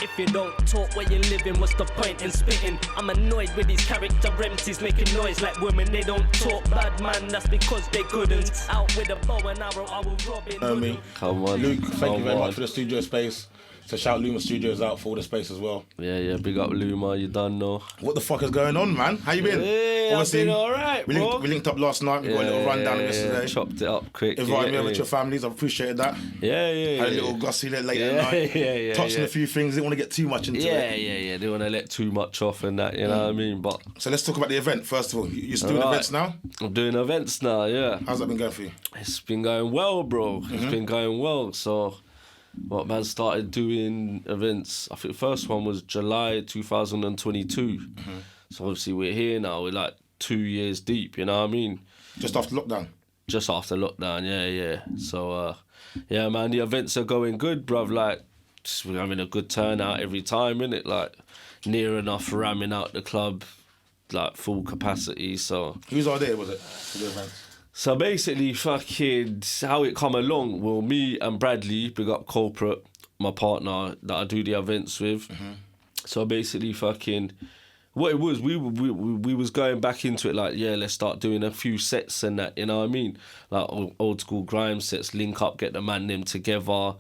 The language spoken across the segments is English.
If you don't talk where you're living, what's the point in spitting? I'm annoyed with these character empties making noise like women. They don't talk bad, man, that's because they couldn't. Out with a bow and arrow, I will rob it. Come on. Luke, thank you very much for the studio space. So shout Luma Studios out for all the space as well. Yeah, big up Luma, you done know. What the fuck is going on, man? How you been? Hey, I've been alright, bro. We linked up last night, we got a little rundown yesterday. Chopped it up quick. Invited me over to your families, I've appreciated that. Yeah. Had a little gossip late at night. Touching a few things, didn't want to get too much into it. Yeah, didn't want to let too much off and that, you know what I mean? But so let's talk about the event, first of all. You're still doing events now? I'm doing events now, yeah. How's that been going for you? It's been going well, bro. It's been going well, so... What man started doing events, I think the first one was July 2022. So obviously we're here now, we're like 2 years deep, you know what I mean? Just after lockdown? Just after lockdown, yeah. So, yeah, man, the events are going good, bruv. Like, just, we're having a good turnout every time, innit? Like, near enough ramming out the club, like, full capacity, so... Whose idea was it for the events? So basically, fucking, how it come along, well, me and Bradley, big up Corporate, my partner that I do the events with. So basically, fucking, what it was, we was going back into it like, yeah, let's start doing a few sets and that, you know what I mean? Like old school grime sets, link up, get the man them together,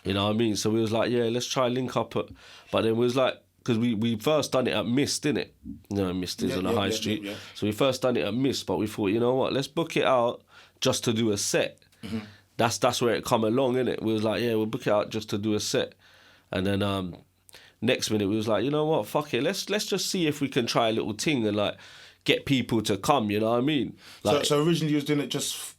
you know what I mean? So we was like, yeah, let's try link up. But then we was like, because we first done it at Mist, innit? You know, Mist is on the high street. Yeah. So we first done it at Mist, but we thought, you know what, let's book it out just to do a set. That's where it come along, innit? We was like, yeah, we'll book it out just to do a set. And then next minute we was like, you know what, fuck it, let's just see if we can try a little thing and like get people to come, you know what I mean? Like, so originally you was doing it just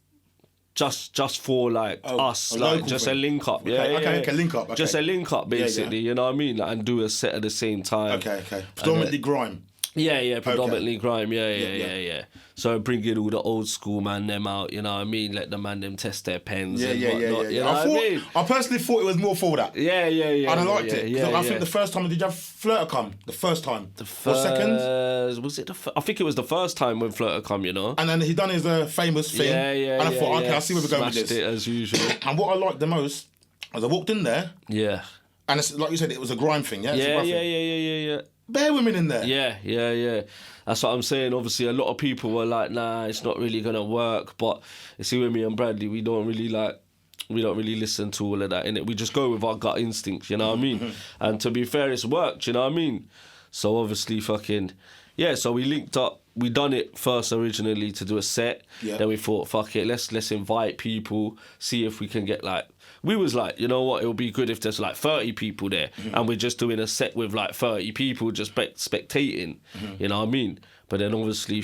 for like us, like just thing. A link up, Okay, link up. Okay. Just a link up, basically. You know what I mean? Like, and do a set at the same time. Okay. Predominantly grime. Yeah, predominantly grime. Yeah. So bringing all the old school man them out, you know what I mean? Let the man them test their pens and whatnot. You know what I mean? I personally thought it was more for that. Yeah. And I liked it. I think the first time, did you have Flirter come? The first time? Or second? Was it I think it was the first time when Flirter come, you know? And then he done his famous thing. And I thought, okay, I see where we're going with this. Smashed it as usual. And what I liked the most, as I walked in there. Yeah. And it's, like you said, it was a grime thing, yeah? Yeah. Bare women in there. Yeah. That's what I'm saying. Obviously, a lot of people were like, nah, it's not really going to work. But you see, with me and Bradley, we don't really listen to all of that, innit? We just go with our gut instincts, you know what I mean? And to be fair, it's worked, you know what I mean? So obviously, so we linked up. We done it first originally to do a set. Yeah. Then we thought, fuck it, let's invite people, see if we can get like... We was like, you know what, it would be good if there's like 30 people there and we're just doing a set with like 30 people just spectating, you know what I mean? But then obviously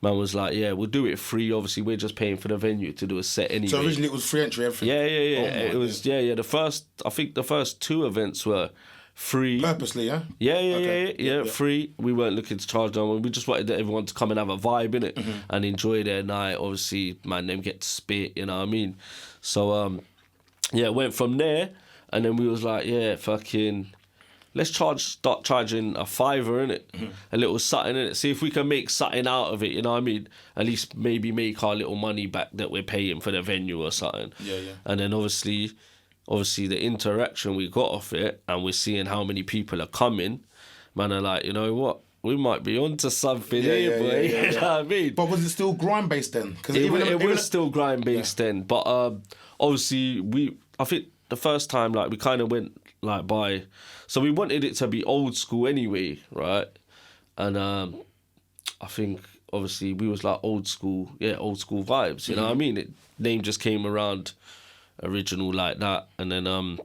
man was like, yeah, we'll do it free. Obviously, we're just paying for the venue to do a set anyway. So originally it was free entry, everything? Yeah. It was, I think the first two events were free. Purposely, yeah? Yeah, free. We weren't looking to charge them. We just wanted everyone to come and have a vibe, innit? And enjoy their night. Obviously, man, them get to spit, you know what I mean? So, went from there, and then we was like, yeah, let's start charging a $5, innit? A little something, innit? See if we can make something out of it, you know what I mean? At least maybe make our little money back that we're paying for the venue or something. Yeah. And then obviously the interaction we got off it, and we're seeing how many people are coming, man are like, you know what? We might be onto something here, boy. You know what I mean? But was it still grime-based then? It was still grime-based then. But obviously, I think the first time, like, we kind of went, like, by... So we wanted it to be old school anyway, right? And I think, obviously, we was like old school vibes, you know what I mean? Name just came around original like that. And then...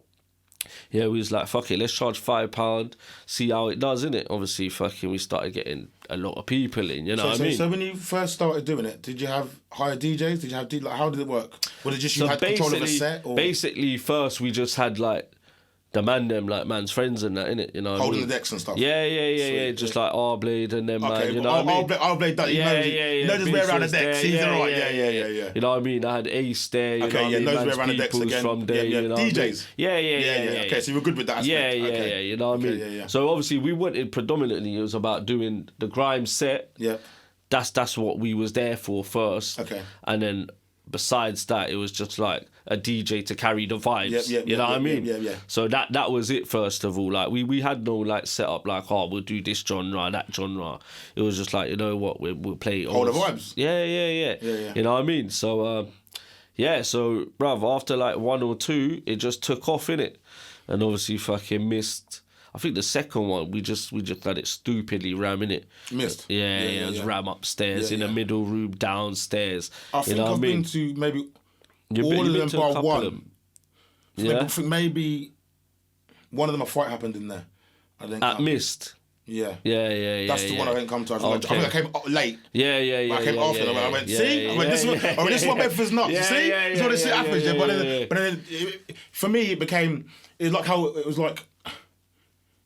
we was like, fuck it, let's charge £5, see how it does, innit? Obviously, we started getting a lot of people in, you know what I mean? So when you first started doing it, did you have hired DJs? Did you have, how did it work? Was it just you had control of a set? Or? Basically, first we just had like, the man them, like man's friends and that, innit? You know what holding I mean? the decks and stuff? Yeah. Just like R-Blade and them, man, you know what I mean? R-Blade, that he knows his way around the decks, he's alright, yeah. You know what I mean? I had Ace there, you know what I mean? Knows way around the decks again. From there, you know DJs? Yeah. Okay, so you were good with that aspect? Yeah, you know what I mean? So obviously we wanted predominantly, it was about doing the grime set. Yeah. That's what we was there for first. Okay. And then besides that, it was just like a DJ to carry the vibes. You know what I mean? Yeah. So that was it. First of all, like we had no like setup like, oh, we'll do this genre, that genre. It was just like, you know what, we'll play all the vibes. Yeah. You know what I mean? So so bruv, after like 1 or 2, it just took off, innit? And obviously fucking missed. I think the second one we just had it stupidly ram, innit? Missed. Yeah, it was ram upstairs in the middle room, downstairs. I think I've been to maybe all of them bar one. Yeah. I think maybe one of them a fight happened in there. I didn't At Mist. Yeah. That's the one I didn't come to. I think I came late. Yeah. I came after them. I went, see? This is what Bedford's not. You see? It's what it happens. But then for me, it was like how it was like,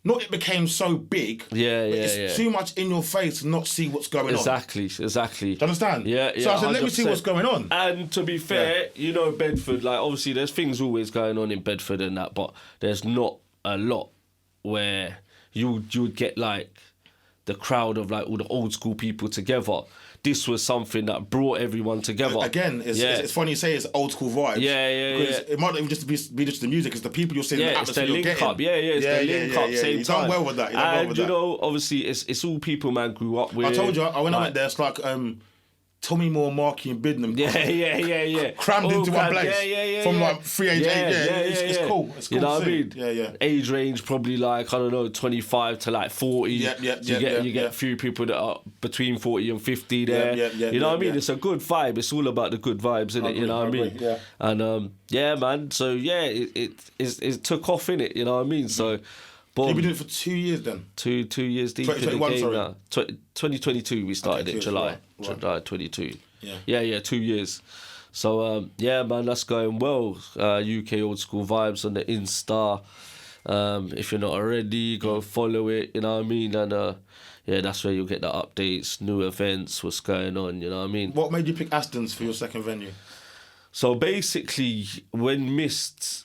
not it became so big. It's too much in your face to not see what's going on. Exactly. Do you understand? Yeah. So I said, let me see what's going on. And to be fair, you know, Bedford, like obviously there's things always going on in Bedford and that, but there's not a lot where you would get like the crowd of like all the old school people together. This was something that brought everyone together. Again, it's funny you say it's old school vibes. Yeah. It might not even just be just the music, it's the people you're seeing, the atmosphere you're getting. Up. It's the link up, same You've time. done well with that. And you know, obviously, it's all people man grew up with. I told you, when I went there, it's like Tommy Moore, Marky and Bidnam. Yeah. Crammed into one place. From like 3 age 8. It's cool. It's cool. You know what I mean? Yeah. Age range probably like, I don't know, 25 to like 40. You get a few people that are between 40 and 50 there. You know what I mean? It's a good vibe. It's all about the good vibes, isn't it? You know what I mean? Yeah. And man. So it took off, innit? You know what I mean? So. Boom. You've been doing it for 2 years then? 2 years deep in the game now. 2022 we started it, July. Right. July 22. Yeah, 2 years. So, man, that's going well. UK Old School Vibes on the Insta. If you're not already, go follow it, you know what I mean? And, that's where you'll get the updates, new events, what's going on, you know what I mean? What made you pick Aston's for your second venue? So, basically, when Mist...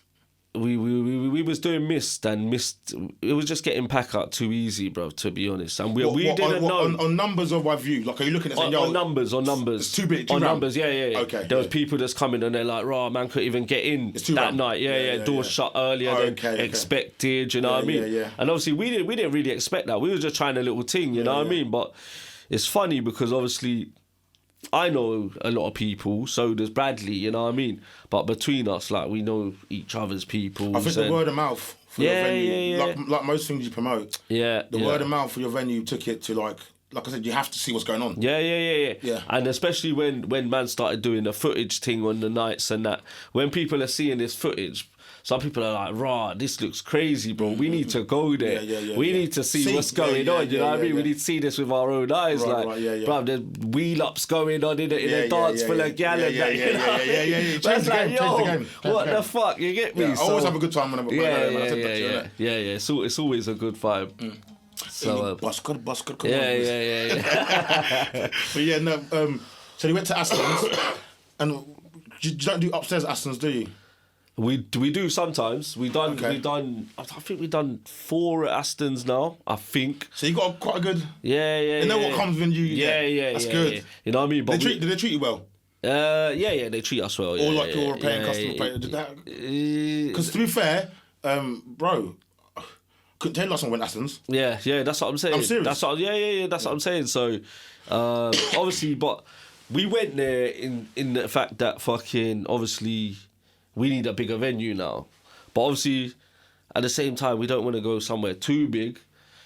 We was doing Mist, and Mist, it was just getting pack out too easy, bro, to be honest. And we didn't know. On numbers of my view, like, are you looking at saying, on numbers. It's too big, on numbers, yeah. Okay. There was people that's coming and they're like, raw, man couldn't even get in that night. Doors shut earlier than expected, you know what I mean? Yeah. And obviously we didn't really expect that. We were just trying a little thing, you know what I mean? But it's funny because obviously I know a lot of people, so does Bradley, you know what I mean? But between us, like, we know each other's people. I think the word of mouth for your venue, like most things you promote, the word of mouth for your venue took it to like I said, you have to see what's going on. Yeah. And especially when man started doing the footage thing on the nights and that, when people are seeing this footage, some people are like, rah, this looks crazy, bro. We need to go there. We need to see what's going on, you know what I mean? We need to see this with our own eyes. Bro, there's wheel-ups going on in a dance full of gal and that, you know? Change the game, yo, what the fuck, you get me? I always have a good time when I'm It's always a good vibe. So, Busker. Yeah. But yeah, no, so you went to Aston's, and you don't do upstairs Aston's, do you? We do sometimes. We done. I think we done 4 at Aston's now. I think. So you got quite a good. Yeah. You know what comes when you. Yeah. That's good. Yeah. You know what I mean? But did they treat you well? Yeah, they treat us well. Or like you're a paying customer. Because to be fair, bro, couldn't tell you last time I went Aston's. Yeah, that's what I'm saying. I'm serious. That's what I'm saying. So, obviously, but we went there in the fact that fucking obviously. We need a bigger venue now. But obviously, at the same time, we don't want to go somewhere too big.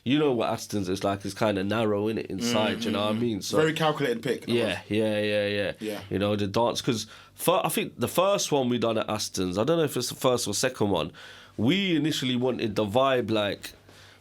You know what Aston's is like. It's kind of narrow, innit, inside, you know what I mean? So, very calculated pick. Yeah. You know, the dance. Because I think the first one we done at Aston's, I don't know if it's the first or second one, we initially wanted the vibe, like,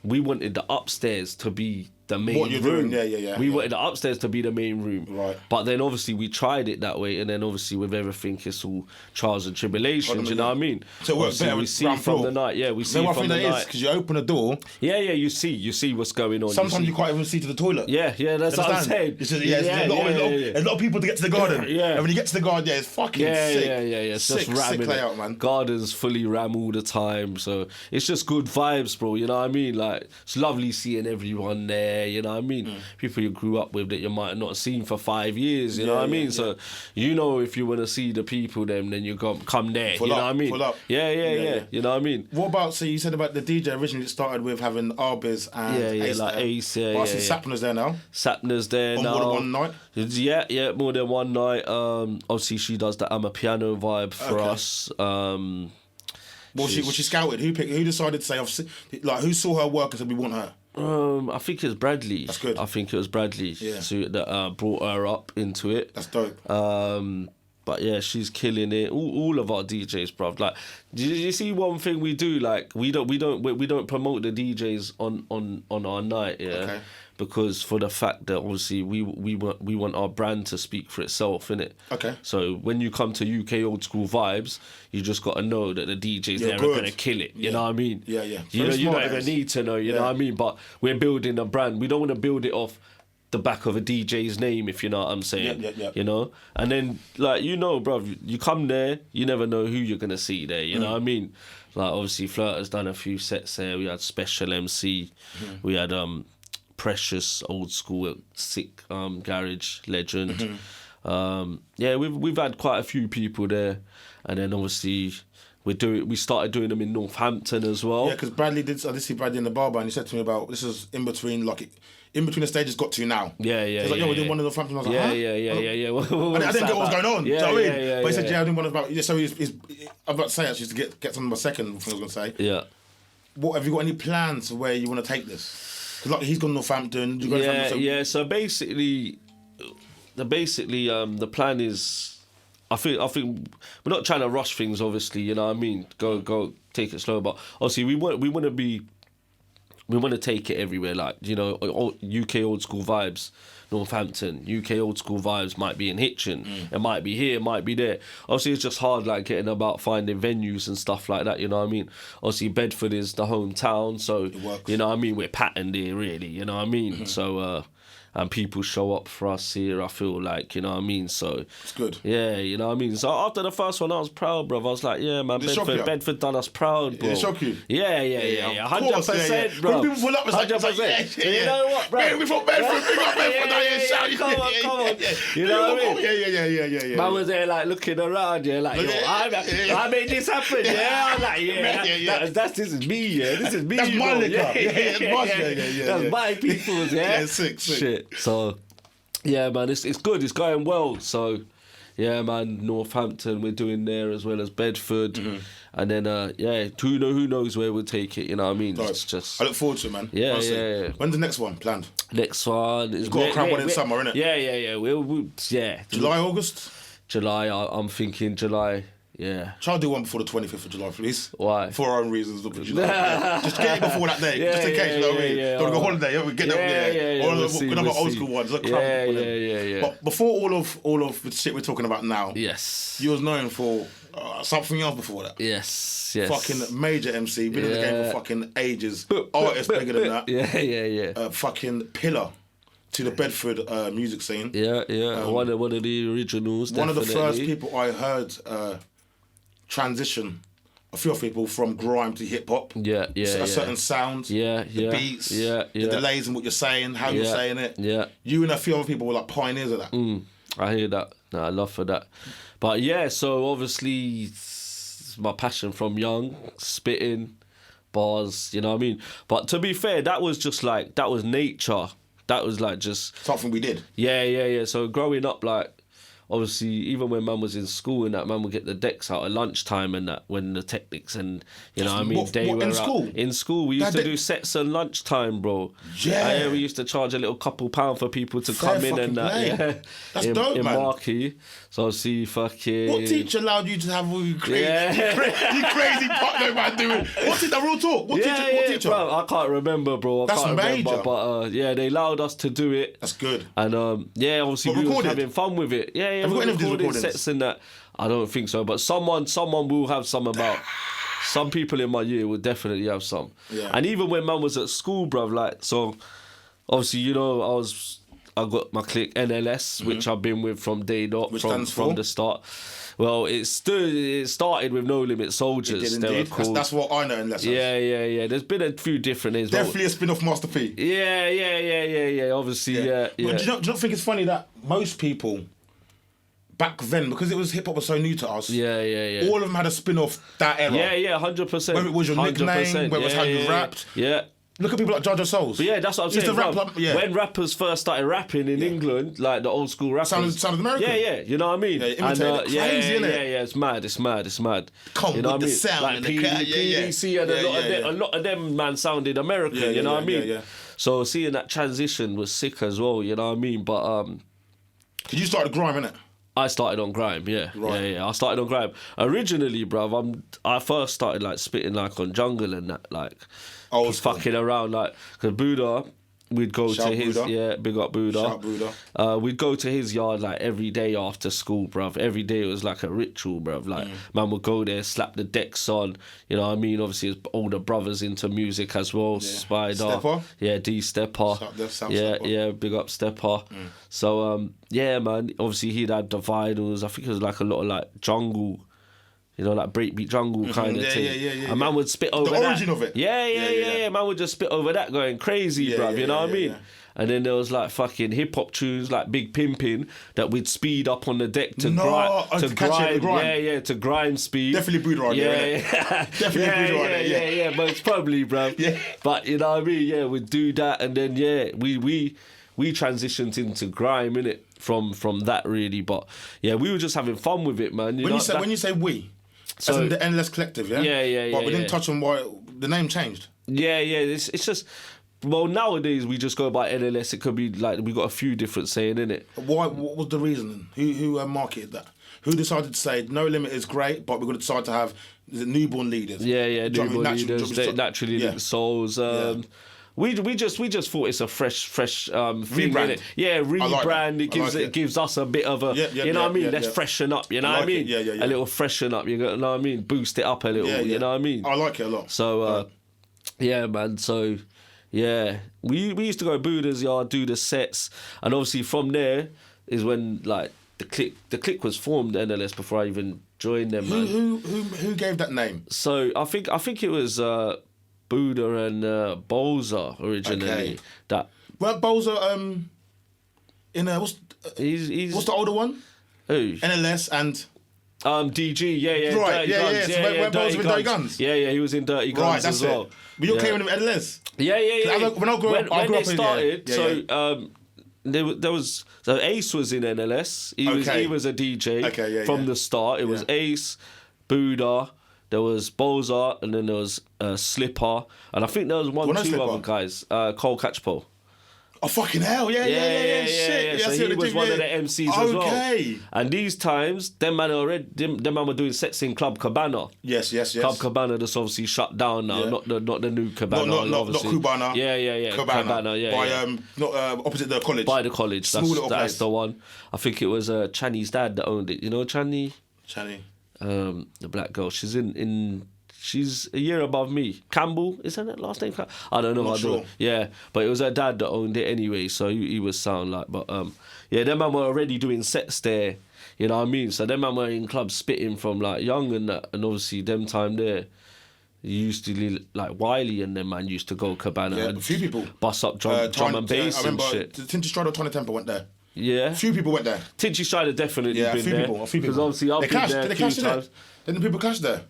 we wanted the upstairs to be the main room. Yeah. We wanted the upstairs to be the main room. Right. But then obviously we tried it that way, and then obviously with everything, it's all trials and tribulations, you know what I mean? So it works better we see from the night. Yeah, we see from the night. Because you open a door. Yeah, you see what's going on. Sometimes you can't even see to the toilet. Yeah, that's what I'm saying. There's a lot of people to get to the garden. And when you get to the garden, it's fucking sick. Yeah. It's just ramming. Sick layout, man. Gardens fully ram all the time. So it's just good vibes, bro. You know what I mean? Like, it's lovely seeing everyone there. there, you know what I mean? People you grew up with that you might not have seen for 5 years, you know what I mean? So, you know, if you want to see the people then you come there, you know what I mean? Pull up. Yeah, you know what I mean? What about, so you said about the DJ originally it started with having Arbiz and Ace. Like Ace, I see Sapna's there now. Sapna's there now. More than one night? Yeah, more than one night. Obviously, she does the I'm a Piano vibe for us. Was she scouted? Who decided to say, like, who saw her work and said we want her? I think it was Bradley. That's good. I think it was Bradley that brought her up into it. That's dope. But yeah, she's killing it. All of our DJs, bruv. Like, do you see one thing we do? Like, we don't promote the DJs on our night, yeah. Okay. Because for the fact that obviously we want our brand to speak for itself, innit? Okay. So when you come to UK old school vibes, you just got to know that the DJs there are gonna kill it. You know what I mean? Yeah. You don't even need to know. You know what I mean? But we're building a brand. We don't want to build it off the back of a DJ's name, if you know what I'm saying. Yeah. You know? And then, like, you know, bruv, you come there, you never know who you're going to see there, you know what I mean? Like, obviously, Flirter's done a few sets there. We had Special MC. We had Precious, old school, sick garage legend. Yeah, we've had quite a few people there. And then, obviously, we started doing them in Northampton as well. Yeah, because Bradley I did see Bradley in the barber, and he said to me about, this is in between the stages got to now. Yeah. He's like, we're doing one of the Northampton. I was like, huh? Yeah. I didn't get what was going on. Yeah, do you know what I mean? But he said, yeah. I didn't want to about. So I'm about to say actually to get something. My second thing I was going to say. Yeah. What have you got any plans for where you want to take this? Because like he's gone to Northampton. Yeah. So basically, the plan is, I think we're not trying to rush things. Obviously, you know what I mean. Go take it slow. But obviously, we want to take it everywhere. Like, you know, UK old school vibes, Northampton. UK old school vibes might be in Hitchin. It might be here, it might be there. Obviously, it's just hard, like, getting about finding venues and stuff like that, you know what I mean? Obviously, Bedford is the hometown, so, you know what I mean? We're patterned here, really, you know what I mean? So, and people show up for us here, I feel like, you know what I mean? So it's good. Yeah, you know what I mean? So after the first one, I was proud, bro. I was like, yeah, man, Bedford done us proud, bro. Did it shock you? Yeah. 100%, bro. When people pull up, it's like, 100%. You know what, bro? Hey, we from Bedford, big up Bedford, come on. You know what I mean? Yeah. Man was there, like, looking around, like, yo, I made this happen, yeah? I'm like, this is me, yeah? This is me, that's my liquor. Yeah. That's my people's, yeah? Yeah, sick. Shit. So, yeah, man, it's good. It's going well. So, yeah, man, Northampton we're doing there as well as Bedford, and then who knows where we'll take it. You know what I mean? Right. It's just. I look forward to it, man. Yeah. When's the next one planned? Next one is. You've got to cram one in summer, innit? Yeah. We'll July, August. July. I'm thinking July. Yeah. Try to do one before the 25th of July, please. Why? For our own reasons. Just get it before that day, just in case. You know what I mean? Don't want to go holiday. We get that. Or another old school ones. Yeah. But before all of the shit we're talking about now, yes, you was known for something else before that. Yes. Fucking major MC, been in the game for fucking ages. Artist bigger than that. Yeah. Fucking pillar to the Bedford music scene. Yeah. One of the originals. One definitely. of the first people I heard transition a few people from grime to hip hop. A certain sound. The beats. The delays in what you're saying, how you're saying it. Yeah. You and a few other people were like pioneers of that. I hear that. No, I love for that. But yeah, so obviously it's my passion from young, spitting, bars, you know what I mean? But to be fair, that was nature. That was like just something we did. Yeah. So growing up, like, obviously, even when man was in school and that, man would get the decks out at lunchtime and that, when the technics and, you know what I mean, they were in out. School? In school, we used to do sets at lunchtime, bro. Yeah. We used to charge a little couple £2 for people to come in and that. Yeah. That's dope, in man. Marquee. So see, fucking. What teacher allowed you to have all you crazy, you crazy Putnoe man doing? What did the real talk? What teacher? Bro, I can't remember, bro. That's major. But yeah, they allowed us to do it. That's good. And obviously we were having fun with it. Yeah. Have we got any of these recordings? Sets in that. I don't think so, but someone will have some about. Some people in my year will definitely have some. Yeah. And even when man was at school, bruv, like, so obviously, you know, I got my clique NLS, which I've been with from day dot, Which from stands for? the start. Well, it started with No Limit Soldiers. It did They were indeed. called. That's what I know NLS as. Yeah. There's been a few different names. Definitely a spin-off Master P. Yeah. Obviously, yeah. But do you not think it's funny that most people back then, because it was hip hop was so new to us, Yeah. all of them had a spin-off that era. Yeah, 100%. Whether it was your nickname, whether it was how you rapped. Yeah. Look at people like Jaja Souls. But yeah, that's what I'm Used saying. to rap bro. like- yeah. When rappers first started rapping in England, like the old school rappers, Sounded American. Yeah, you know what I mean? Yeah, imitated it. Crazy, innit? Yeah, it's mad. Come you know with what I the mean? sound Like and the crowd, PDC and a lot of them man sounded American. You know what I mean? Yeah. So seeing that transition was sick as well. You know what I mean? But Because you started Grime, innit? I started on Grime, yeah. Right. Yeah. I started on Grime. Originally, bruv, I first started like spitting like on Jungle and that, like Old just school. fucking around, like, because Buddha, we'd go Shout to his, Buddha. big up Buddha. Shout Buddha. We'd go to his yard like every day after school, bruv. Every day it was like a ritual, bruv. Like, man would go there, slap the decks on, you know what I mean? Obviously, his older brothers into music as well, Spider. Stepper? Yeah, D Stepper. Shout the South Yeah, Stepper. yeah, big up Stepper. So, yeah, man, obviously he'd had the vinyls. I think it was like a lot of like jungle, you know, like breakbeat jungle kind of Yeah, thing. yeah. A man would spit over that. origin of it. Yeah. Man would just spit over that going crazy, Yeah, bruv, yeah, you know what I yeah, mean? yeah. And then there was like fucking hip hop tunes like Big Pimpin' that we'd speed up on the deck to No, grind. to catch it with grime. Yeah, to grind speed. Definitely Buddha on there, innit? Definitely Buddha on there, yeah, most probably, bruv. Yeah. But you know what I mean? Yeah, we'd do that and then we transitioned into grime, innit? From that really. But yeah, we were just having fun with it, man. When you say we, So- as in the NLS Collective, yeah? Yeah, But we didn't yeah. touch on why the name changed. Yeah, it's just. Well, nowadays we just go by NLS. It could be like we got a few different saying in it. Why? What was the reason? Who marketed that? Who decided to say No Limit is great, but we're going to decide to have the newborn leaders? Yeah, Do you know what I mean? newborn leaders, they naturally Yeah. linked souls. We just thought it's a fresh thing. Rebrand. Innit? Yeah, rebrand. that. It gives us a bit of a you know what I mean. Let's freshen up. You know what I mean. Yeah. A little freshen up. You know what I mean. Boost it up a little. Yeah. You know what I mean. I like it a lot. So yeah, man. So yeah, we used to go to Buddha's yard, do the sets, and obviously from there is when like the clique was formed, NLS, before I even joined them, man. Who gave that name? So I think it was Buddha and Bolza originally. Okay. That Weren't Bolza in what's he's the older one? who? NLS and DG, yeah, Right, Dirty yeah. Guns, So where Bolza with Dirty Guns? Yeah, he was in Dirty Guns right, that's as well. it. But you're Yeah. claiming him NLS. Yeah. When I grew up, I grew they up in- started, yeah. there was so Ace was in NLS. Okay. He was a DJ Okay, from yeah. the start. It was Ace, Buddha. There was Bolza, and then there was Slipper, and I think there was Well, no two Slipper. other guys. Cole Catchpole. Oh fucking hell! Yeah. Shit. Yeah, I see So what he they was do, one yeah. of the MCs as well. Okay. And these times, them man were doing sets in Club Cabana. Yes. Club Cabana that's obviously shut down now, Yeah. not the new Cabana. Not obviously. Cubana. Yeah. Cabana. yeah. By yeah. not opposite the college. By the college. Small little That's place. the one. I think it was Channy's dad that owned it. You know Channy? Channy. The black girl. She's she's a year above me. Campbell, isn't that last name? I don't know. Not sure. Yeah, but it was her dad that owned it anyway, so he was sound like. But yeah, them man were already doing sets there. You know what I mean? So them man were in clubs spitting from like young and that, and obviously them time there. You used to like Wiley and them man used to go Cabana Yeah, and a few people. bust up drum and bass I and remember shit. Tinty Strider, Tony Temper went there. Yeah, A few people went there. Tinchy Strider definitely Yeah, been a few there. people. Because obviously I've they been clashed. there They a few clashed there. times. Didn't people clash there?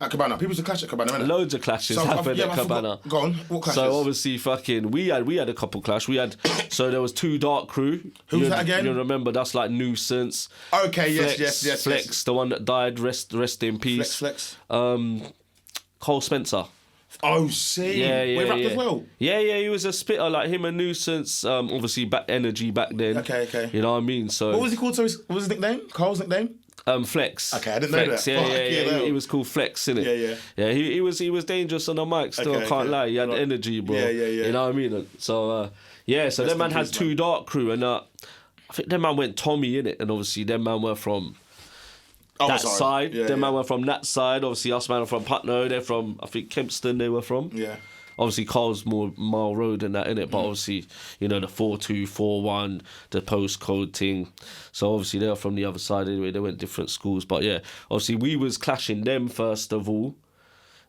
At Cabana. People used to clash at Cabana, innit? Loads of clashes happened at Cabana. Go on. What clashes? So obviously, fucking, we had a couple clash. We had so there was two Dark Crew. Who was that again? You remember? That's like Nuisance. Okay, yes. Flex, the one that died. Rest in peace. Flex. Cole Spencer. Oh, see. Yeah. We rapped as well. Yeah, he was a spitter like him and Nuisance. Obviously, energy back then. Okay. You know what I mean? So What was he called? So what was his nickname? Cole's nickname? Flex. Okay, I didn't know Flex, that. Yeah, Fucking hell. He was called Flex, innit? Yeah. Yeah, he was dangerous on the mic. Still, Okay, I can't okay. lie. He had Right. energy, bro. Yeah. You know what I mean? So so that man in had peace, two man. Dark Crew, and I think that man went Tommy in it, and obviously them man were from that side. Yeah, them man were from that side. Obviously us man are from Putnoe. They're from I think Kempston. They were from. Yeah. Obviously, Carl's more Mile Road than that, innit? But obviously, you know, the 4-2, 4-1, the postcode thing. So obviously, they're from the other side anyway. They went different schools. But yeah, obviously, we was clashing them first of all.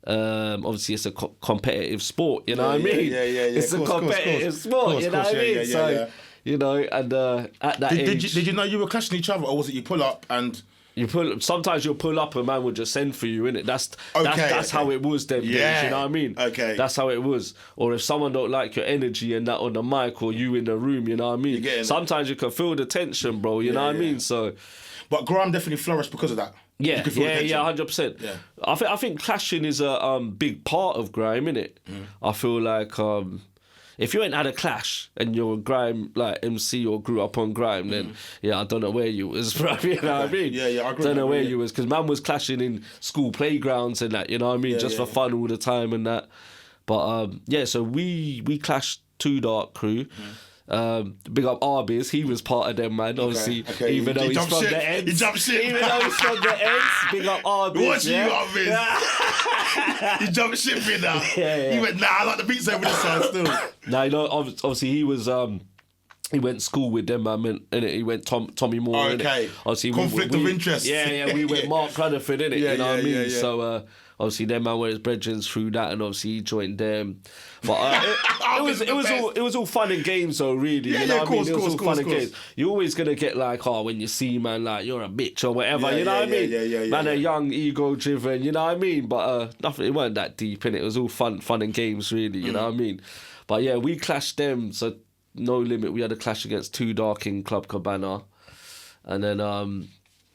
Obviously, it's a competitive sport, you know what I mean? Yeah. It's a competitive sport, you know what I mean? So, you know, and at that age... Did you know you were clashing each other, or was it you pull up and... Sometimes you'll pull up, a man will just send for you, innit? That's how it was them days, you know what I mean? Okay. That's how it was. Or if someone don't like your energy and that on the mic, or you in the room, you know what I mean? Sometimes you can feel the tension, bro, you know what I mean? So, but Grime definitely flourished because of that. Yeah, 100%. Yeah. I think clashing is a big part of Grime, innit? I feel like if you ain't had a clash and you're a Grime like MC or grew up on Grime, then I don't know where you was, bro. You know what I mean? Yeah, I agree. Don't know where you was, because man was clashing in school playgrounds and that, you know what I mean? Just for fun all the time and that. But so we clashed Too Dark crew. Big up Arby's, he was part of them, man. Obviously, even though he's from the ends. He jumped ship. Even though he's from the ends, big up Arby's. What you Arby's? He jumped ship in now. He went, nah, I like the beats over this side still. Nah, you know, obviously he was he went to school with them, man, and he went Tommy Moore. Okay. Obviously, conflict of interest. We went Mark Rutherford, innit? You know what I mean? Yeah. So obviously them man were his brethren through that, and obviously he joined them. But it was all fun and games though, really. You know what I mean? It was all fun and games. You're always gonna get like, when you see man like you're a bitch or whatever, you know what I mean? Man, a young, ego driven, you know what I mean? But nothing, it weren't that deep, innit? It was all fun and games, really, you know what I mean? But yeah, we clashed them, so No Limit. We had a clash against Too Dark in Club Cabana, and then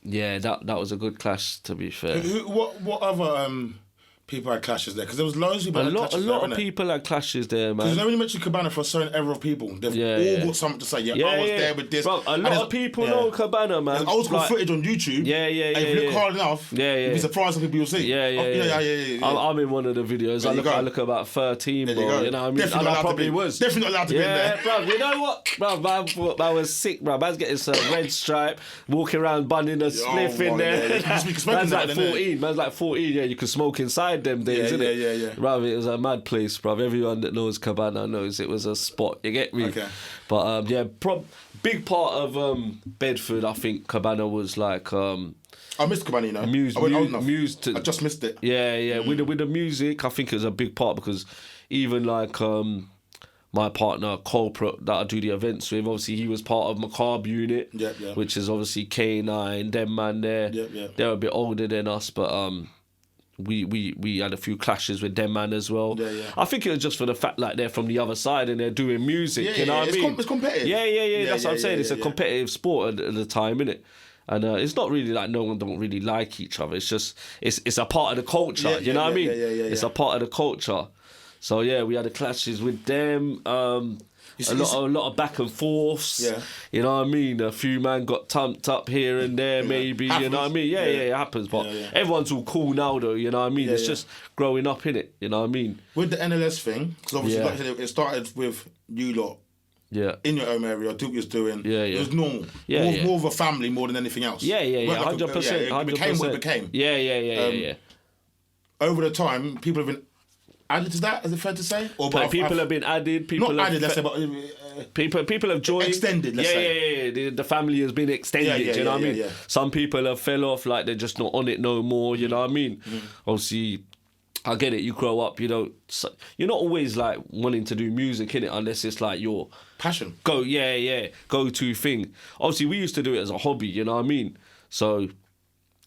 that was a good clash, to be fair. What other people had clashes there? Because there was loads of people. A lot of people had clashes there, man. Because when you mention Cabana for a certain era of people, they've all got something to say. I was there with this. Bro, a lot of people know Cabana, man. There's old school footage on YouTube. And if you look hard enough, you'll be surprised how people you'll see. Yeah. I'm in one of the videos. I look about 13, bro. You know what I mean? Definitely and I probably was. Definitely not allowed to be in there. Bro, you know what? Bro, man was sick, bro. Man's getting some red stripe, walking around bunning a spliff in there. Man's like 14. Man's like 14, you can smoke inside them days, isn't it? Yeah. Bruv, it was a mad place, bruv. Everyone that knows Cabana knows it was a spot. You get me? Okay. But big part of Bedford, I think Cabana was like. I missed Cabana, you know. I went old enough. I just missed it. Yeah. With the music, I think it was a big part, because even like my partner Corporate that I do the events with, obviously he was part of MACARBE unit, which is obviously K9, them man there. They're a bit older than us, but we had a few clashes with them man as well. I think it was just for the fact like they're from the other side and they're doing music, you know what I mean? It's competitive. Yeah, that's what I'm saying. It's a competitive sport at the time, innit? And it's not really like no one don't really like each other. It's just, it's a part of the culture, you know what I mean? It's a part of the culture. So yeah, we had the clashes with them. A lot of back and forths. You know what I mean? A few man got tumped up here and there, maybe. Happens. You know what I mean? Yeah, it happens. But everyone's all cool now, though. You know what I mean? It's just growing up in it. You know what I mean? With the NLS thing, because obviously, like I said, it started with you lot. In your home area, Duke was doing. It was normal. More of a family more than anything else. 100%. It became what it became. Yeah. Over the time, people have been added to that. Is it fair to say? Or people have been added. People let's say, but people have joined. Extended. Let's say. Yeah. The family has been extended. You know what I mean? Some people have fell off, like they're just not on it no more. You know what I mean? Obviously, I get it. You grow up, you're not always like wanting to do music, innit, unless it's like your passion. Go-to thing. Obviously, we used to do it as a hobby. You know what I mean? So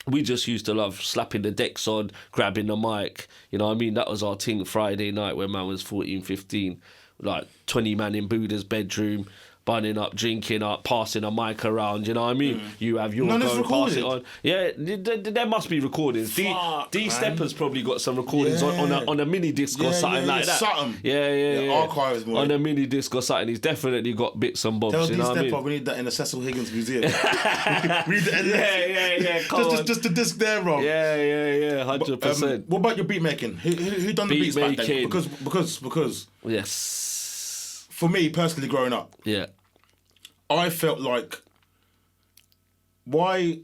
we just used to love slapping the decks on, grabbing the mic. You know what I mean? That was our thing Friday night when man was 14, 15. Like 20 man in Buddha's bedroom, bunning up, drinking up, passing a mic around, you know what I mean? You have your go, pass it on. Yeah, there must be recordings. D Stepper's probably got some recordings on a mini disc or something like that. Something. Yeah. Archives more. On a mini disc or something. He's definitely got bits and bobs. Tell you D know what I Stepper mean? we need that in the Cecil Higgins Museum. We need the just the disc there, bro. Yeah, 100%. What about your beat making? Who done the beats back then? Because yes. For me personally, growing up, I felt like why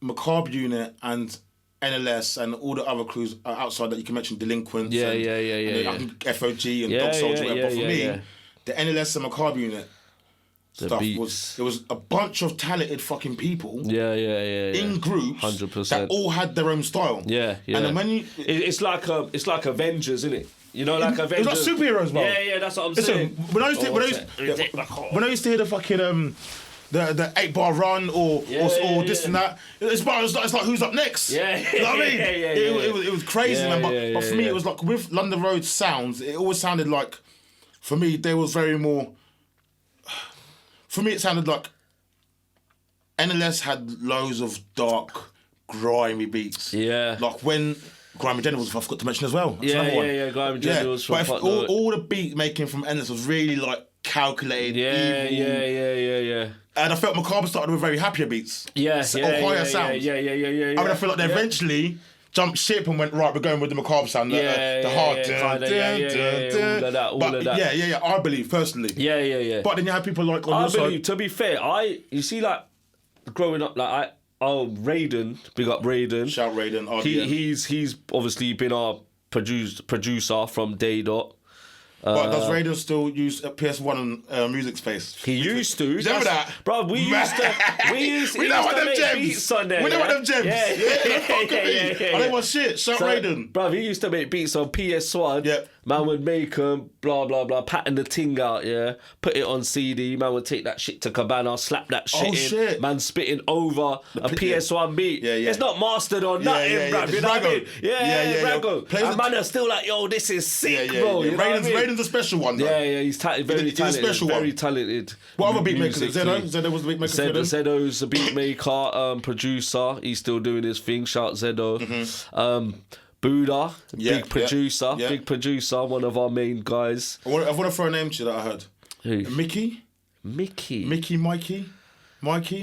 MACARBE unit and NLS and all the other crews outside that you can mention, Delinquents. Yeah. FOG and Dog Soldier. But for me, the NLS and MACARBE unit stuff beats. was a bunch of talented fucking people. Yeah. In groups 100%. that all had their own style. Yeah. And then when it's like Avengers, isn't it? You know, like Avengers. It's like superheroes, bro. Yeah, that's what I'm saying. When I used to hear the fucking the 8-bar run or this and that, it's like who's up next? Yeah. You know what I mean? It was crazy, man. But for me, it was like with London Road sounds, it always sounded like, for me, there was very more. For me, it sounded like NLS had loads of dark, grimy beats. Yeah. Like when Grime Generals, I forgot to mention as well. That's Grime Generals from But Putnoe. all the beat making from NLS was really like calculated, evil. Yeah. And I felt MACARBE started with very happier beats. Yeah. Higher sounds. Yeah. I mean, I feel like they eventually jumped ship and went, right, we're going with the MACARBE sound, the hard. All of that. Yeah, I believe, personally. Yeah. But then you have people like on I your side. believe, to be fair, you see, like, growing up, like, Raiden, big up Raiden. Shout Raiden. He's obviously been our producer from day dot. But does Raiden still use PS1 and Music Space? He used to. Remember that? Bro, we know what them gems. We know what them gems. Yeah. I don't want shit. Shout Raiden. Bro, he used to make beats on PS1. Yeah. Man would make them, blah, blah, blah, pattern the ting out, put it on CD. Man would take that shit to Cabana, slap that shit in. Shit. Man spitting over a PS1 beat. Yeah. It's not mastered or nothing, bruv. You know what I mean? Rago. And man are still like, yo, this is sick, bro. You know what I mean? Raiden's a special one, though. Yeah, he's very talented. He's a special one. Very talented. What other beat makers? Zedo was the beat maker for them? Zedo's a beat maker, producer. He's still doing his thing. Shout Zedo. Mm-hmm. Buddha, big producer, one of our main guys. I want to throw a name to you that I heard. Who? Mikey,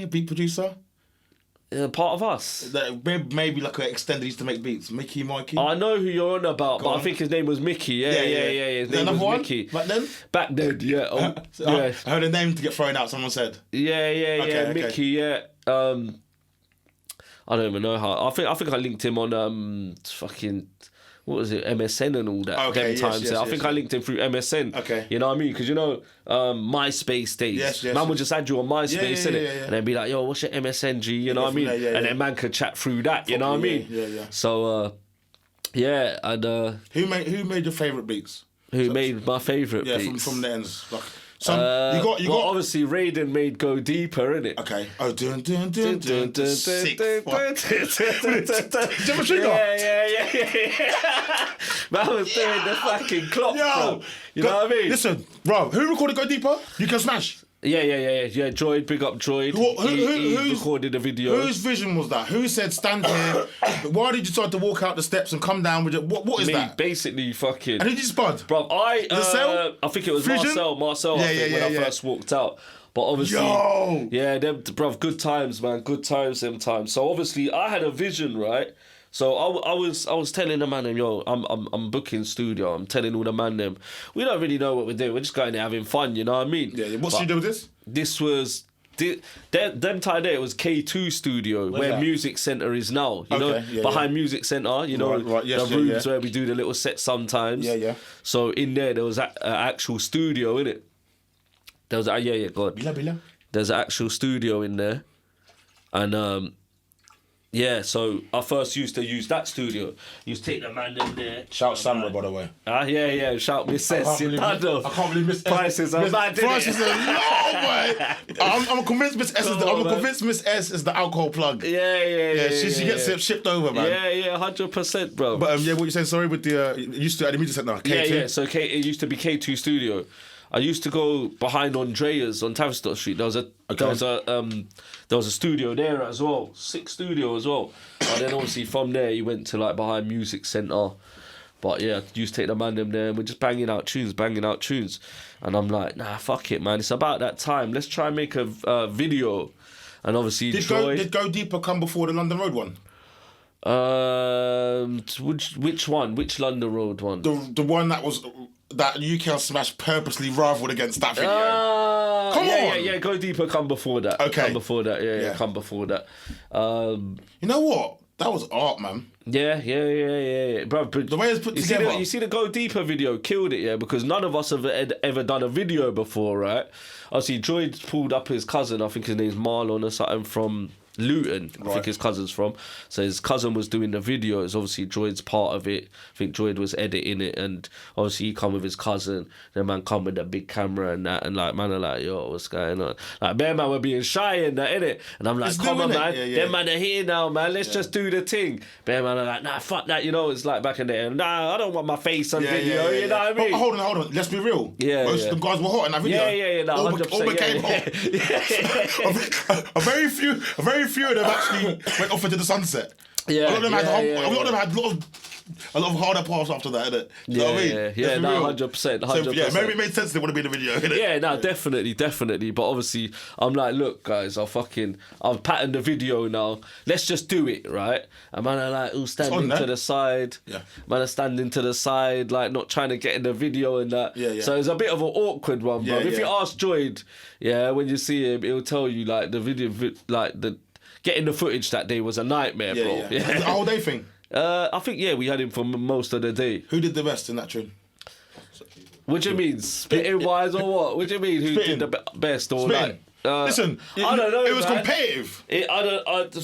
a beat producer. Part of us. Maybe like an extended used to make beats. Mikey. I know who you're on about, but I think his name was Mickey. Yeah. His name was Mickey. Back then, yeah. I heard a name to get thrown out. Someone said. Yeah. Mickey. Yeah. I don't even know how. I think I linked him on fucking. What was it? MSN and all that. Okay, I think I linked him through MSN. Okay. You know what I mean? Because MySpace days. Yes. Man would just add you on MySpace, innit? Yeah. And then be like, yo, what's your MSN, G? You know what I mean? And then man could chat through that. You know what I mean? Yeah. So, and who made your favourite beats? Who made my favourite beats? Yeah, from the ends. Like, you got obviously Raiden made Go Deeper, innit? Okay. Oh, dun sick. Yeah. Man was doing the fucking clock, bro. You know what I mean? Listen, bro, who recorded Go Deeper? UKONSMASH. Yeah. Droid, big up Droid. He recorded a video. Whose vision was that? Who said stand here? Why did you decide to walk out the steps and come down with it? What is that? Basically, fucking. And who did you spud? Bro, I think it was Vision? Marcel. I think when I first walked out. But obviously, them, bruv, good times, man. Good times, them times. So obviously, I had a vision, right? So I was telling the man, yo, I'm booking studio. I'm telling all the man them, we don't really know what we're doing. We're just going there having fun, you know what I mean? Yeah. What studio was this? This was them time there. It was K2 studio where Music Centre is now. You know, behind Music Centre. You know, the rooms where we do the little set sometimes. Yeah. So in there was an actual studio, innit? There was God. Bila. There's an actual studio in there, and so I first used to use that studio. Used to take the man in there. Shout Samra, by the way. Yeah. Shout Miss S. I can't believe Miss S. Prices are mad. Prices are low, boy. I'm convinced Miss S is the alcohol plug. Yeah. She gets shipped over, man. Yeah, 100%, bro. But what you saying? Sorry, with the it used to at the media centre. K2. Yeah. So it used to be K2 studio. I used to go behind Andrea's on Tavistock Street. There was a studio there as well, sick studio as well. And then obviously from there you went to like behind Music Centre. But yeah, used to take the man them there and we're just banging out tunes. And I'm like, nah, fuck it, man. It's about that time. Let's try and make a video. And obviously did Go Deeper come before the London Road one? Which one? Which London Road one? The one that UKONSMASH purposely rivaled against that video. Come on! Yeah, Go Deeper come before that. Okay. Come before that, come before that. You know what? That was art, man. Yeah. Bro, but the way it's put together. You see the Go Deeper video killed it, yeah, because none of us have ever done a video before, right? Obviously, Droid pulled up his cousin, I think his name's Marlon or something, from Luton, I think his cousin's from. So his cousin was doing the videos. Obviously, Droid's part of it. I think Droid was editing it, and obviously he come with his cousin. The man come with a big camera and that, and like man are like, yo, what's going on? Like, man were being shy and that, innit? And I'm like, It's come on, doing it. man. Yeah. Them man are here now, man. Let's just do the thing. Man are like, nah, fuck that. You know, it's like back in there. Nah, I don't want my face on video. You know what I mean? But hold on. Let's be real. Most of them guys were hot in that video. Yeah. No, all 100%, became hot. A very few of them actually went off into the sunset. Yeah, a lot of them had a lot of harder paths after that, innit? You know what I mean? Yeah, no, 100%. So, yeah, maybe it made sense they want to be in the video, innit? Yeah, no, definitely. But obviously, I'm like, look, guys, I've patterned the video now. Let's just do it, right? And man are like, all standing to the side. Yeah. Man are standing to the side, like not trying to get in the video and that. Yeah. So it's a bit of an awkward one, bro. If you ask Droid, when you see him, he'll tell you, like, the video, like, getting the footage that day was a nightmare, bro. Yeah. The whole day thing? I think, we had him for most of the day. Who did the best in that tune? What do you mean? Spitting wise or what? What do you mean? Who did the best or Spitting. like? Listen, I don't know. It was man. competitive.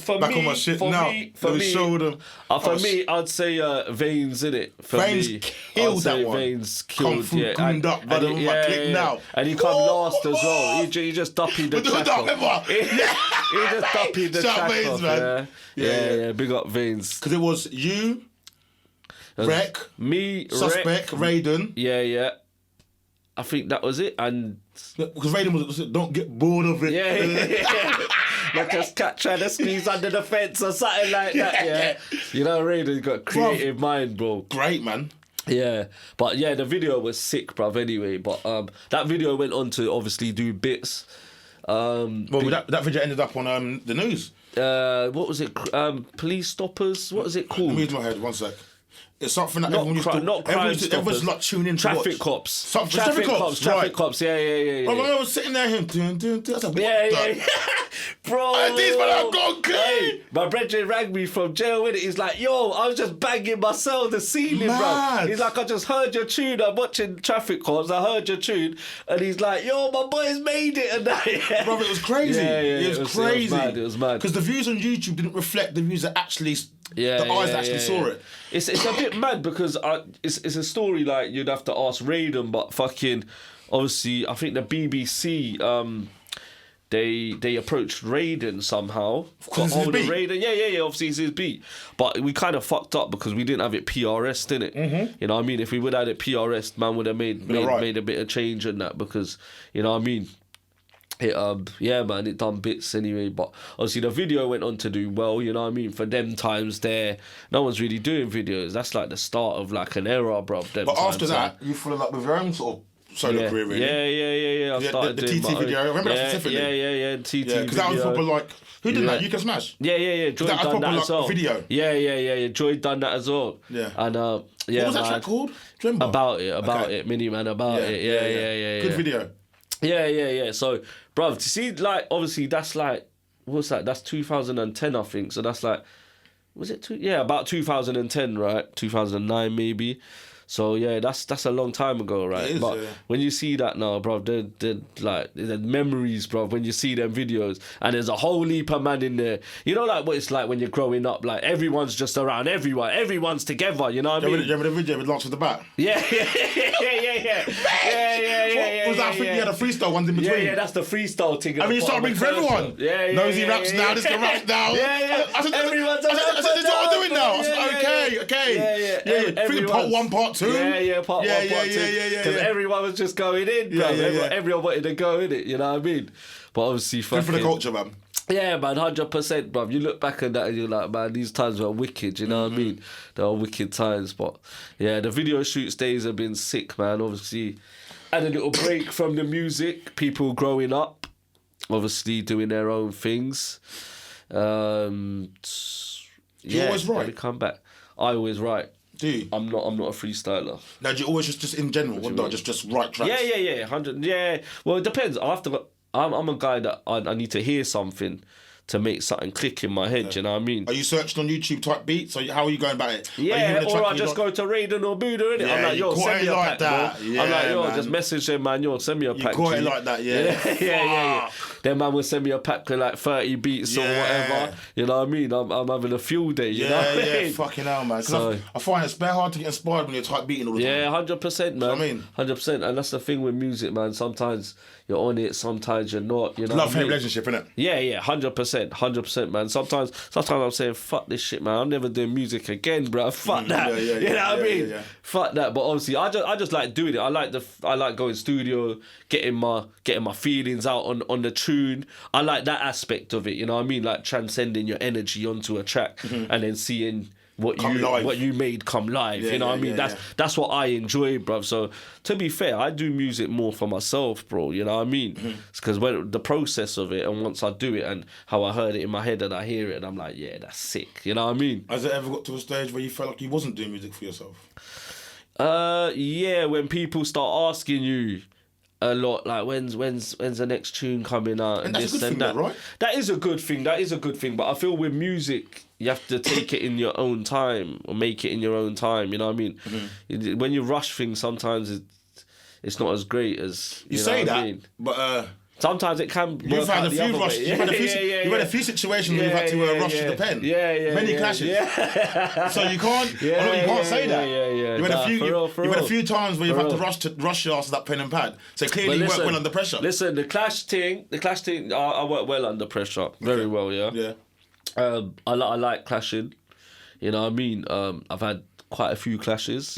For Back me, on my shit for now. me, I'd say Veins, innit? Veins killed that one. Veins killed, Come through, groomed up, brother, with my click now. And he come last as well. He just duppied the track off. He just duppied the track Veins, off, man. Yeah, big up Veins. Because it was you, Rec, me, Suspect, Raiden. Yeah. I think that was it, and because Raiden was don't get bored of it. Yeah. Like a cat trying to squeeze under the fence or something like that. Yeah. You know, Raiden's got a creative mind, bro. Great, man. Yeah, but yeah, the video was sick, bruv. Anyway, but that video went on to obviously do bits. That video ended up on the news. What was it? Police stoppers. What was it called? Let me use my head. 1 sec. It's something that everyone used to... Everyone's like tuning in to Traffic watch. cops. Traffic cops, Traffic cops, yeah. I was sitting there, I said, what yeah. Bro. These men have gone clean. My brethren rang me from jail, innit? He's like, yo, I was just banging my cell the ceiling, bro. He's like, I just heard your tune. I'm watching Traffic Cops. I heard your tune. And he's like, yo, my boys made it. And that, yeah. Bro, it was crazy. Yeah, it was crazy. It was mad. Because the views on YouTube didn't reflect the views that actually... the eyes actually saw it. It's a bit mad because it's a story like you'd have to ask Raiden, but fucking obviously I think the BBC they approached Raiden somehow. Because it's his beat. Raiden, yeah. Obviously it's his beat, but we kind of fucked up because we didn't have it PRS'd, innit? Mm-hmm. You know what I mean? If we would have had it PRS'd, man would have made a bit of change in that because you know what I mean. It it done bits anyway, but obviously the video went on to do well, you know what I mean? For them times there, no one's really doing videos. That's like the start of like an era, bro. But after that, you followed up with your own sort of solo career, really. Yeah. I started the doing TT video. I remember that specifically. Yeah, TT video. Because that was proper like, who did that? UKONSMASH? Yeah. Joy done that as well. Video. Yeah. Joy done that as well. Yeah. And what was that track called? Do you remember? About it, Mini Man, about it. Yeah. Good video. Yeah. So, bruv, to see, like, obviously, that's like, what's that? That's 2010, I think. So that's like, was it about 2010, right? 2009, maybe. So yeah, that's a long time ago, right? It is, but when you see that now, bro, they're like the memories, bro. When you see them videos, and there's a whole heap of man in there. You know, like what it's like when you're growing up. Like everyone's just around everyone's together. You know what I mean? You remember the video with Lance with the bat? Yeah. What was that? I think you had a freestyle ones in between. Yeah, that's the freestyle thing. I mean, you start bringing for everyone. Nosy raps now. This can rap now. Yeah. I said, everyone's. I said, this is what I'm doing now. I said, okay. Yeah. Think part 1, part 2. Yeah, part 1, part 2. Because everyone was just going in, bro. Everyone wanted to go in it, you know what I mean? But obviously, good for the culture, man. Yeah, man, 100%, bro. You look back at that and you're like, man, these times were wicked, you know what I mean? They were wicked times, but yeah, the video shoots days have been sick, man. Obviously, had a little break from the music, people growing up, obviously doing their own things. You always write? Let me come back. I always write. Do you? I'm not a freestyler. No, do you always just in general? What not just write tracks? Yeah. 100. Yeah. Well, it depends. I'm a guy that I need to hear something to make something click in my head. You know what I mean? Are you searching on YouTube type beats? Or how are you going about it? Yeah, or I just go to Raiden or Buddha, innit? Yeah, I'm like, yo, send me a pack, that. bro. Yeah, I'm like, yo, man. just message them, man, yo, send me a pack. You caught it like that, yeah. yeah. Then man will send me a pack with like 30 beats or whatever. You know what I mean? I'm having a field day, you know what I mean? Fucking hell, man. Because I find it's very hard to get inspired when you're type beating all the time. Yeah, 100%, man. You know what I mean? 100%. And that's the thing with music, man. Sometimes you're on it, sometimes you're not. You know, love-hate relationship, innit? Yeah, 100%, man. Sometimes I'm saying, fuck this shit, man. I'm never doing music again, bro. Fuck that. You know what I mean? Fuck that. But obviously, I just like doing it. I like going studio, getting my feelings out on the tune. I like that aspect of it. You know what I mean? Like transcending your energy onto a track and then seeing what you made come live. You know what I mean? That's what I enjoy, bruv. So to be fair, I do music more for myself, bro. You know what I mean? It's because when the process of it, and once I do it and how I heard it in my head and I hear it, and I'm like, yeah, that's sick. You know what I mean? Has it ever got to a stage where you felt like you wasn't doing music for yourself? Yeah, when people start asking you a lot, like when's the next tune coming out, and that's this a good and thing, that. though, right? That is a good thing. But I feel with music, you have to take it in your own time or make it in your own time. You know what I mean? When you rush things, sometimes it's not as great as you know say what that. I mean? But sometimes it can. you've had a few rushes. You've had a few situations where you've had to rush the pen. Many clashes. So you can't. You can't say that. You've had a few times where you've had to rush your ass to that pen and pad. So clearly you work well under pressure. Listen, the clash thing. I work well under pressure. Very well. Yeah. I like clashing. You know what I mean? I've had quite a few clashes.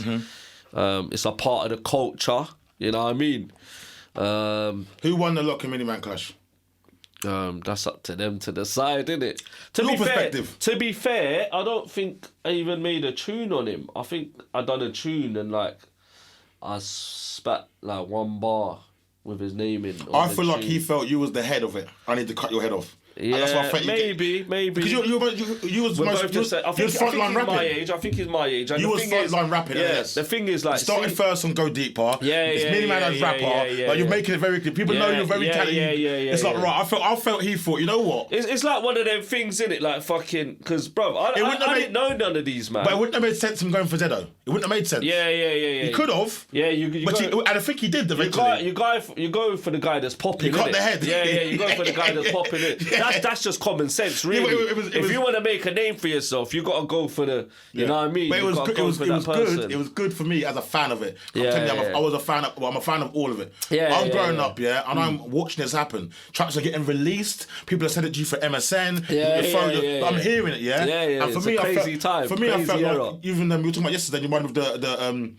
It's a part of the culture. You know what I mean? Who won the Loq'd Mini Man clash? That's up to them to decide, innit? To be fair, I don't think I even made a tune on him. I think I done a tune and like I spat like one bar with his name in. I feel like he felt you was the head of it. I need to cut your head off. Yeah, that's what I felt maybe. Because you was frontline rapping. I think he's my age. And you was frontline rapping. Yeah, the thing is like started first on Go Deeper. It's Mini Man as rapper. Like you're making it very clear. People know you're very talented. It's like right. I felt he thought. You know what? It's like one of them things, innit? Like fucking. Because bro, I didn't know none of these, man. But it wouldn't have made sense him going for Zeddo. It wouldn't have made sense. Yeah. He could have. Yeah, and I think he did eventually. You go for the guy that's popping. You cut the head. Yeah. You go for the guy that's popping it. That's just common sense, really. If you want to make a name for yourself, you got to go for the. You know what I mean? But it was good. It was good for me as a fan of it. I was a fan of. Well, I'm a fan of all of it. I'm growing up, and I'm watching this happen. Tracks are getting released. People have said it to you for MSN. I'm hearing it. And for me, I felt like even we were talking about yesterday. You mind with the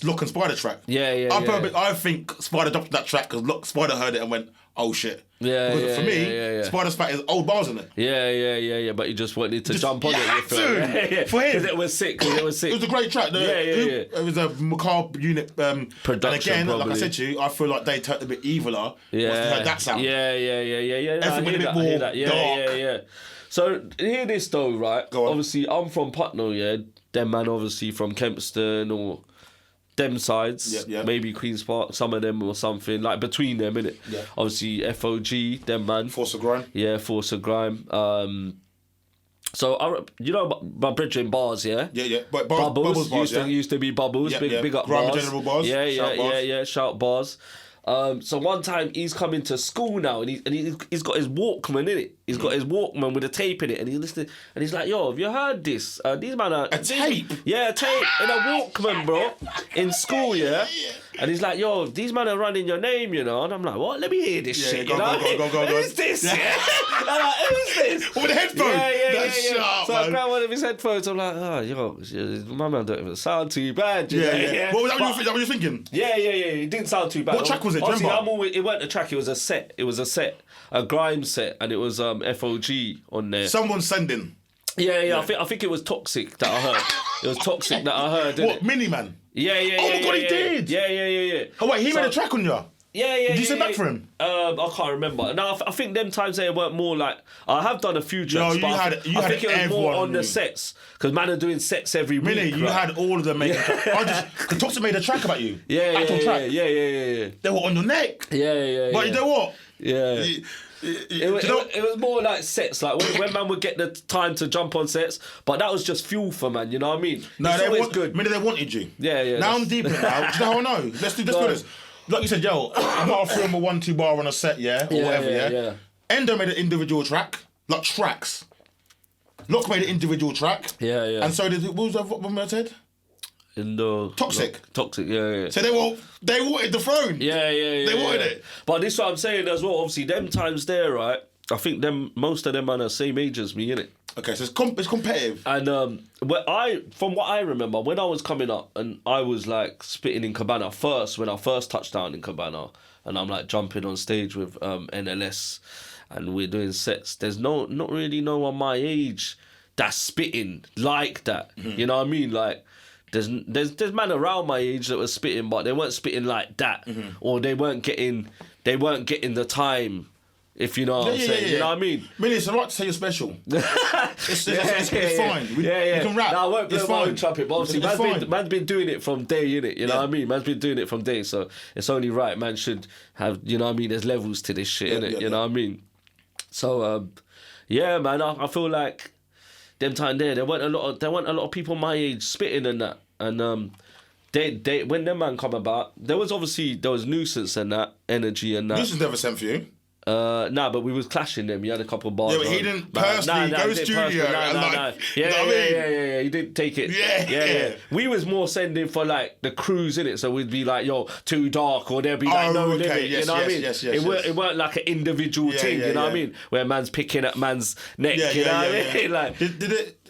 Lock and Spider track. I think Spider adopted that track because Spider heard it and went, oh shit. For me, Spider's Fat is old bars in it. Yeah. But you just wanted to jump on it. For him. Because it was sick. It was a great track. It was a MACARBE unit. Production, and again, probably. like I said to you, I feel like they turned a bit eviler once they heard that sound. Yeah. Everything went a bit more dark. Yeah. So, hear this though, right? Go on. Obviously, I'm from Putnoe, Them man obviously from Kempston or them sides, maybe Queen's Park, some of them or something, like between them, innit? Yeah. Obviously, FOG, them man. Force of Grime. Yeah, Force of Grime. So, you know my bridging bars, yeah? Yeah. But Bubbles bars, used to be Bubbles, big up Grime bars. General bars. Yeah, shout bars. So one time he's coming to school now and he's got his Walkman in it. He's got his Walkman with a tape in it and he's listening and he's like, yo, have you heard this? These man are... A tape? Yeah, a tape in a Walkman, bro. In school, yeah? And he's like, yo, these men are running your name, you know? And I'm like, what? Let me hear this shit, go, you know? Go. Who's this? I'm like, who's this? With the headphones? That's sharp, so I grabbed one of his headphones. I'm like, oh, yo, my man don't even sound too bad. Yeah. What was that what you were thinking? Yeah. It didn't sound too bad. What track was it? It wasn't a track, it was a set. A Grime set, and it was FOG on there. Someone's sending. Yeah. I think it was Toxic that I heard. It was Toxic that I heard. What, Mini Man? Yeah. Oh my God, he did. Yeah. Oh wait, he made a track on you. Yeah. Did you send back for him? I can't remember. No, I think them times they weren't more like. I have done a few tracks, but I think it was more on the sets because man are doing sets every week. Really, you had all of them making. The Toxic made a track about you. Yeah. They were on your neck. Yeah. But you know what? Yeah. It was more like sets, like when man would get the time to jump on sets, but that was just fuel for man, you know what I mean? No, it's always good. Maybe they wanted you. Yeah. Now I'm deep in it now. Do you know how I know? Let's do this. Like you said, yo, I'm not offering a 1-2 bar on a set, or whatever, yeah. Endo made an individual track, like tracks. Loq'd made an individual track. Yeah. And so did, what was that one I said? Toxic. Toxic, yeah. So they wanted the throne. Yeah. They wanted it. But this is what I'm saying as well. Obviously, them times there, right? I think most of them are the same age as me, innit? Okay, so it's competitive. And from what I remember, when I was coming up and I was like spitting in Cabana when I first touched down in Cabana, and I'm like jumping on stage with NLS, and we're doing sets. There's not really no one my age that's spitting like that. Mm-hmm. You know what I mean? Like. There's man around my age that was spitting, but they weren't spitting like that, or they weren't getting the time. If you know what I'm saying, you know what I mean. I mean, it's alright to say you're special. It's fine. We can rap. No, I won't blow my own trumpet, but obviously man's been doing it from day, innit? You know what I mean? Man's been doing it from day, so it's only right. Man should have, you know what I mean? There's levels to this shit, innit? You know what I mean? So, man, I feel like them time there weren't a lot of people my age spitting and that. And they when them man come about, there was Nuisance and that energy and that. Nuisance never sent for you. Nah, but we was clashing them. He had a couple of bars. Yeah, but he didn't personally go studio. No. Yeah. He didn't take it. Yeah. We was more sending for like the crews in it, so we'd be like, yo, too dark, or there'd be like no limit. You know what I mean? It weren't like an individual thing. You know what I mean? Where man's picking at man's neck. You know what I mean? Like, did it?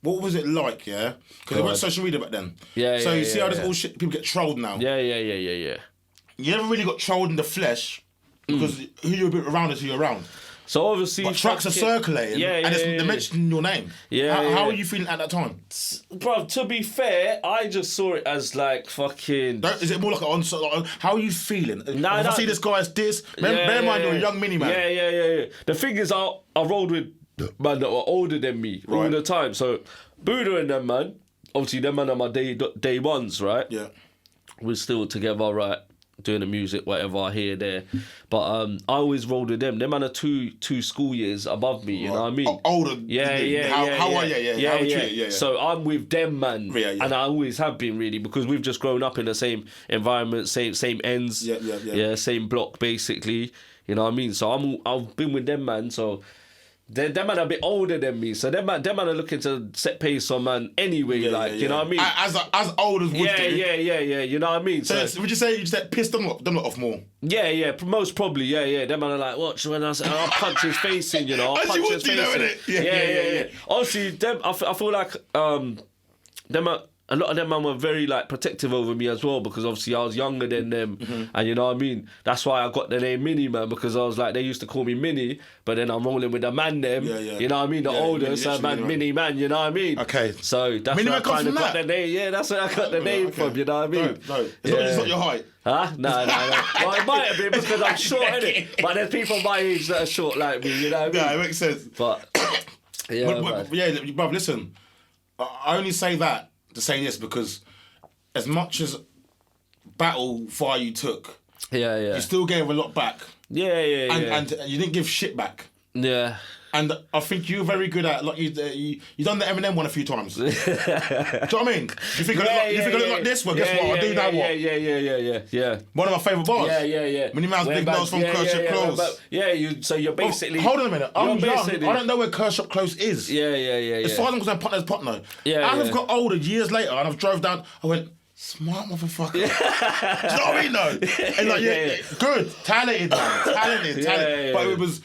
What was it like, yeah? Because there weren't social media back then. So you see how this all shit, people get trolled now. Yeah. You never really got trolled in the flesh because who you're around is who you're around. So obviously... But tracks are circulating and they're mentioning your name. How are you feeling at that time? Bro, to be fair, I just saw it as like fucking... Is it more like how are you feeling? If I see this guy as this, bear in mind you're a young mini man. Yeah. The thing is, I rolled with man that were older than me all the time. So Buddha and them man, obviously them man are my day ones, right? Yeah. We're still together, right? Doing the music, whatever, here, there. But I always rolled with them. Them man are two school years above me, you know what I mean? Older. Yeah. Yeah. So I'm with them, man. Yeah. And I always have been, really, because we've just grown up in the same environment, same ends. Yeah, same block, basically. You know what I mean? So I've been with them, man, so... Them man are a bit older than me, so them man are looking to set pace on man anyway, you know what I mean? As old as would do. Yeah, you know what I mean? So would you say you just pissed them off more? Yeah, most probably, yeah. Them man are like, watch when I'll punch his face in, you know, I'll punch his face in. Yeah. Obviously, them, I feel like them are... A lot of them man were very like protective over me as well, because obviously I was younger than them, and you know what I mean. That's why I got the name Mini, man, because I was like, they used to call me Mini, but then I'm rolling with the man them, you know what I mean, the older, so man, Mini man, you know what I mean. Okay. So that's where I kind of got the name. Yeah, that's where I got the name from. You know what I mean? No. It's not your height. Huh? No. Well, it might have been because I'm short, innit? But there's people my age that are short like me. You know what I mean? Yeah, it makes sense. But bruv, listen, I only say that to say this because as much as battle fire you took, you still gave a lot back. And you didn't give shit back. Yeah. And I think you're very good at, like, you done the Eminem one a few times. Do you know what I mean? You think I look like this? Well, guess what? I'll do that one. Yeah. One of my favourite bars. Yeah. Minnie Mouse, Big Nose from Kershop Close. So you're basically... Hold on a minute. I'm young. I don't know where Kershop Close is. Yeah. As far as I'm concerned, Putnoe. I have got older years later and I've drove down, I went... Smart motherfucker. Do you know what I mean, though? And like, good, talented, man. But it was...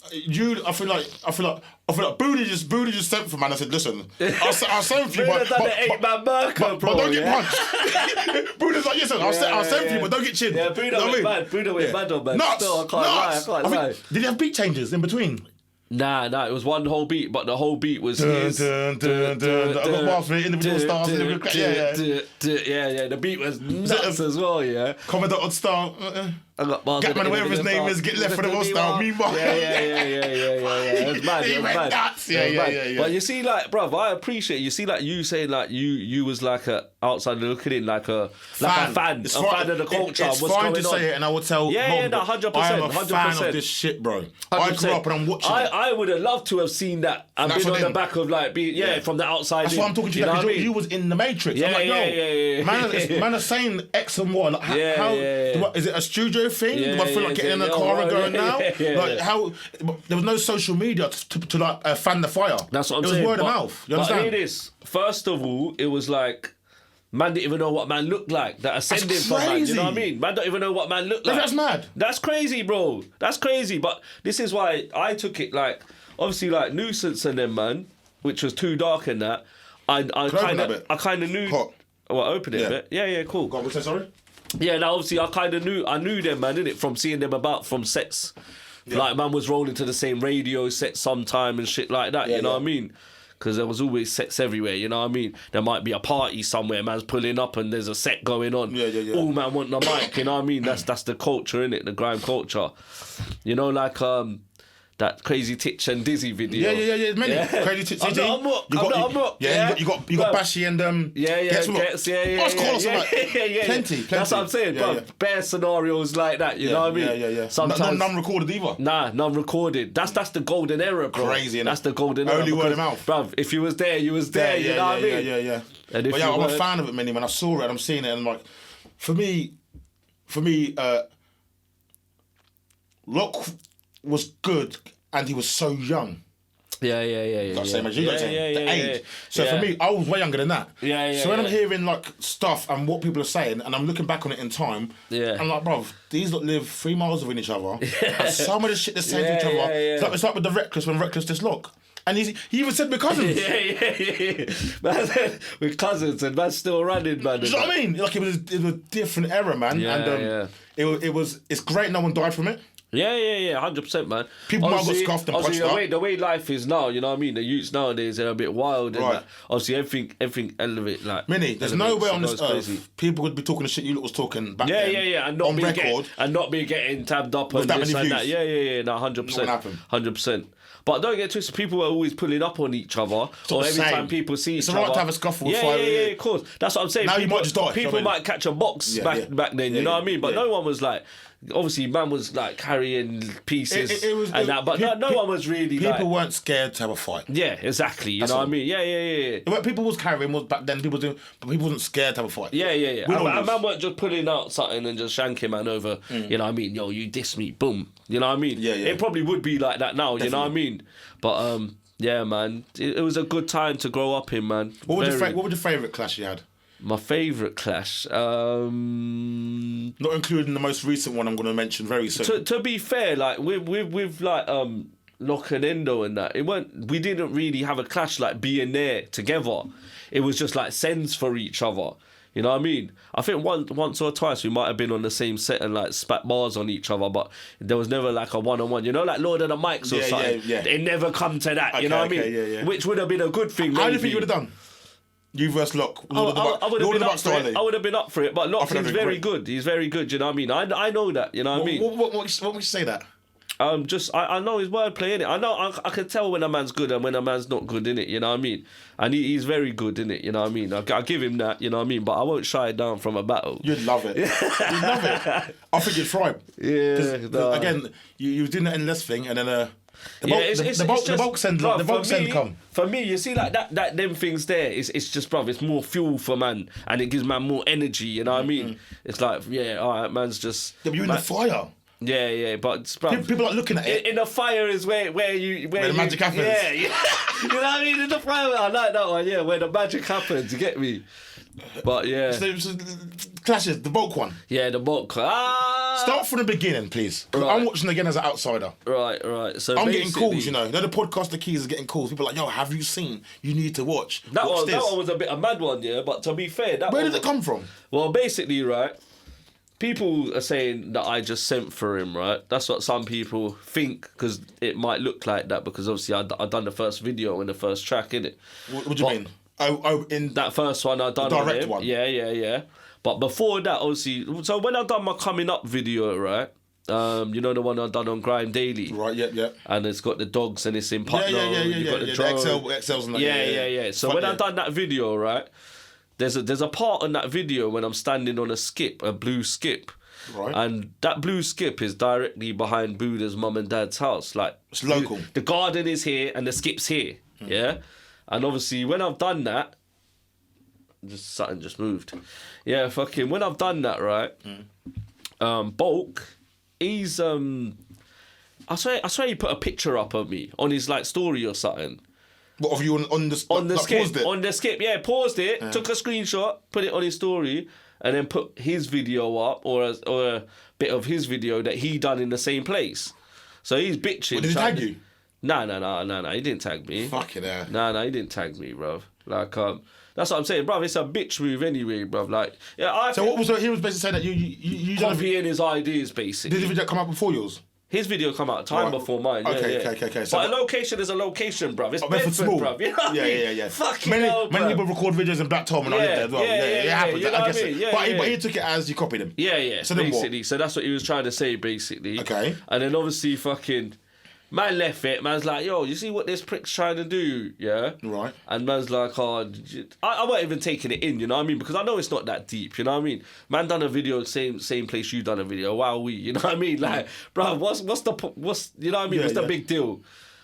I feel like Booty just sent for man. I said, listen, I'll send for you, but done the 8-man burger, bro. But don't get punched. Buddha's like, listen, I'll send for you, but don't get chinned. Yeah, Buddha went mad. Buddha went mad on man. Nuts. Still, I can't lie. Did he have beat changes in between? Nah, it was one whole beat, but the whole beat was his. I've got bars for individual stars. Yeah, the beat was nuts as well, yeah. Commodore Odd Star. I got bars. Gatman, whatever his name is, get left for the wall style. Meanwhile, Yeah. It's mad. He went nuts. Yeah. But you see, like, bruv, I appreciate. You see, like, you saying, like, you was like a outsider looking in, like a fan of the culture. It's what's fine going to on. say it, and I would tell. Yeah, 100%. I am a fan of this shit, bro. I grew up and I'm watching it. I would have loved to have seen that and been on the back of, like, from the outside. That's why I'm talking to you. Because you was in the Matrix. I'm like, man are saying X and Y. Like, how is it a studio thing? Do I feel like getting in a car and going now? Like how there was no social media to like fan the fire. That's what I'm saying. saying. It was word of mouth. You understand? But it is. First of all, it was like man didn't even know what man looked like. That ascending from man. You know what I mean? Man don't even know what man looked like. That's mad. That's crazy, bro. That's crazy. But this is why I took it like obviously like Nuisance and them, man, which was too dark in that. I kind of knew. Hot. Well, open it a bit. Yeah, cool. God, what's that? Sorry. Yeah, now obviously I knew them, man, innit? From seeing them about from sets. Yeah. Like, man was rolling to the same radio set sometime and shit like that, you know what I mean? Because there was always sets everywhere, you know what I mean? There might be a party somewhere, man's pulling up and there's a set going on. Yeah. All man want the mic, you know what I mean? That's the culture, innit? The grime culture. You know, like, that Crazy Titch and Dizzy video. Yeah. Many Crazy Titch. I'm not. Yeah, you got Bashy and Gets. Plenty. That's what I'm saying, bro. Bare scenarios like that. You know what I mean? Yeah. Sometimes none recorded either. Nah, none recorded. That's the golden era, bro. Crazy. That's the golden era. Only word of mouth, bro. If you was there, you was there. You know what I mean? Yeah. But yeah, I'm a fan of it, many. When I saw it, I'm seeing it, and I'm like, for me, Loq was good. And he was so young. Yeah. Same as you guys saying. The age. So for me, I was way younger than that. So when I'm hearing like stuff and what people are saying, and I'm looking back on it in time, I'm like, bro, these lot live 3 miles within each other. And some of the shit they're saying to each other, it's like with the Reckless when Reckless just Loq. And he even said with cousins. Man said with cousins, and man's still running, man. Do you know what I mean? Like it was a different era, man. It's great no one died from it. Yeah, 100%, man. People might got scuffed and punched up. The way life is now, you know what I mean? The youths nowadays are a bit wild. And obviously, everything elevate. Like, Minnie, there's no way on this earth people would be talking the shit you lot was talking back then. Yeah. And not be getting tabbed up with and that this many and views. that. Yeah. No, 100%. 100%. But don't get twisted, people are always pulling up on each other. Or every time people see each other. It's alright to have a scuffle with Yeah, of course. That's what I'm saying. Now you might just die. People might catch a box back then, you know what I mean? But no one was like... Obviously, man was like carrying pieces but no one was really. People weren't scared to have a fight. Yeah, exactly. You know what I mean? Yeah. What people was carrying was back then. But people wasn't scared to have a fight. Yeah. And man weren't just pulling out something and just shanking man over. You know what I mean? Yo, you diss me, boom. You know what I mean? Yeah. It probably would be like that now. Definitely. You know what I mean? But yeah, man, it was a good time to grow up in, man. What was your favourite clash you had? My favourite clash, not including the most recent one I'm going to mention very soon. To be fair, like with like Loq and Endo and that, we didn't really have a clash like being there together. It was just like sends for each other. You know what I mean? I think once or twice we might have been on the same set and like spat bars on each other, but there was never like a one-on-one. You know, like Lord of the Mics or something. Yeah. It never come to that. You know what I mean? Yeah. Which would have been a good thing. How do you think you would have done? You versus Loq. I would have been up for it, but Loq is very good. He's very good, you know what I mean? I know that, you know what I mean? What would you say that? I know his wordplay, innit? I know I can tell when a man's good and when a man's not good, innit? You know what I mean? And he's very good, innit? You know what I mean? I give him that, you know what I mean? But I won't shy down from a battle. You'd love it. You'd love it. I think you'd thrive. Yeah. Again, you was doing the endless thing, and then the bulk send come. For me, you see, like that them things there. It's just, bruv, it's more fuel for man, and it gives man more energy. You know what I mean? It's like, all right, man's just. You're in the fire. Yeah, but bruv, people are looking at it. In the fire is where the magic happens. Yeah. You know what I mean? In the fire, I like that one. Yeah, where the magic happens. You get me? But yeah. So, clashes, the bulk one. Yeah, the bulk. Start from the beginning, please. Right. I'm watching again as an outsider. Right. So I'm getting calls, you know. The podcast, the keys are getting calls. People are like, yo, have you seen? You need to watch. That one was a bit a mad one, yeah. But to be fair, where did it come from? Well, basically, right. People are saying that I just sent for him, right? That's what some people think, because it might look like that, because obviously I done the first video and the first track, innit? What do you mean? In that first one I done. direct on him. one. Yeah. But before that, obviously, so when I done my coming up video, right? You know the one I done on Grime Daily, Right? Yeah. and it's got the dogs and it's in Putnoe. You got the drone. The XLs and that. Yeah. So when I done that video, right? There's a part on that video when I'm standing on a blue skip. Right. And that blue skip is directly behind Buddha's mum and dad's house. Like, it's local. The garden is here and the skip's here. Yeah. And obviously when I've done that, something just moved. Yeah, fucking when I've done that, right? Bulk, he's I swear he put a picture up of me on his like story or something. What of you on the skip? paused it? On the skip, yeah, paused it, took a screenshot, put it on his story, and then put his video up or a bit of his video that he done in the same place. So he's bitching. What, did he tag you? No, he didn't tag me. Fucking hell. No, he didn't tag me, bruv. Like, that's what I'm saying, bruv. It's a bitch move anyway, bruv. Like, yeah. So what was he was basically saying that you copying his ideas, basically. Did the video come out before yours? His video come out time before mine. Okay. So but a location is a location, bruv. It's Bedford, small. bruv. You know what I mean? Yeah. Fucking many people record videos in Black Tom and I live there as well. It happens. You know I guess what I mean? it. But he took it as you copied him. Yeah. So basically, so that's what he was trying to say, basically. Okay. And then obviously, fucking man left it. Man's like, yo, you see what this prick's trying to do? Yeah. Right. And man's like, oh, I wasn't even taking it in, you know what I mean? Because I know it's not that deep, you know what I mean? Man done a video, same place you done a video. Wow, you know what I mean? Like, bro, what's you know what I mean? What's the big deal?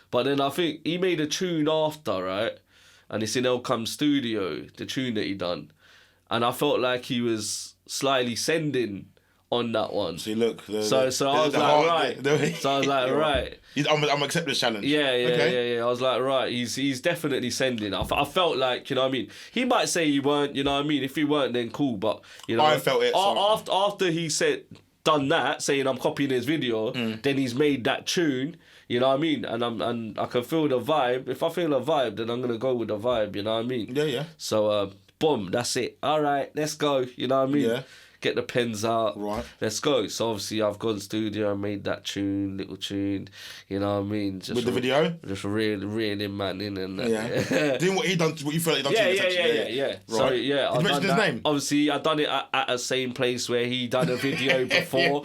But then I think he made a tune after, right? And it's in Elcom Studio, the tune that he done. And I felt like he was slightly sending on that one. See, look. So I was like, right. So I was like, right. I'm accepting the challenge. Yeah. I was like, right. He's definitely sending. I felt like, you know what I mean. He might say he weren't, you know what I mean. If he weren't, then cool. But you know, I felt it. After he done that, saying I'm copying his video, then he's made that tune. You know what I mean? And I can feel the vibe. If I feel a vibe, then I'm gonna go with the vibe. You know what I mean? Yeah. So boom, that's it. All right, let's go. You know what I mean? Yeah. Get the pens out. Right. Let's go. So obviously I've gone studio and made that little tune. You know what I mean? Just with the video? Just reeling man in and that. Yeah. Doing what he done, what you feel like he done to you. Yeah. Right. So yeah, Did you mention his name? Obviously I done it at the same place where he done a video before.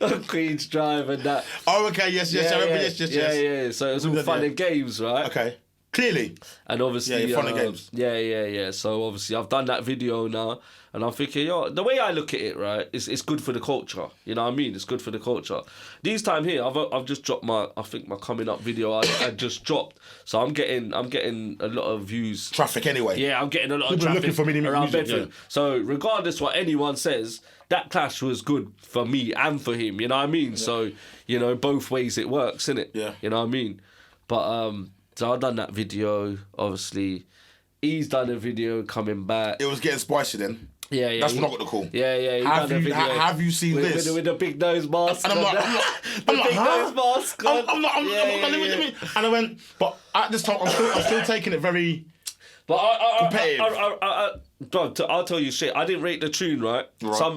On Queen's Drive and that. Oh, okay, yes. I remember, yes. Yeah. So it was all fun and games, right? Okay. Clearly. And obviously... fun and games. Yeah. So obviously I've done that video now and I'm thinking, yo, the way I look at it, right, it's good for the culture. You know what I mean? It's good for the culture. These time here, I've just dropped my coming up video I just dropped. So I'm getting a lot of views. Traffic anyway. Yeah, I'm getting a lot People of traffic looking for me around music, Bedford. So regardless what anyone says, that clash was good for me and for him. You know what I mean? Yeah. So, you know, both ways it works, innit? Yeah. You know what I mean? But so I've done that video, obviously. He's done a video coming back. It was getting spicy then. Yeah. That's what I got to call. Yeah. Have you seen this? With the big nose mask. And I'm like, nose mask. I'm not. And I went, but at this time, I'm still taking it very. But competitive. Bro, I'll tell you shit. I didn't rate the tune, right?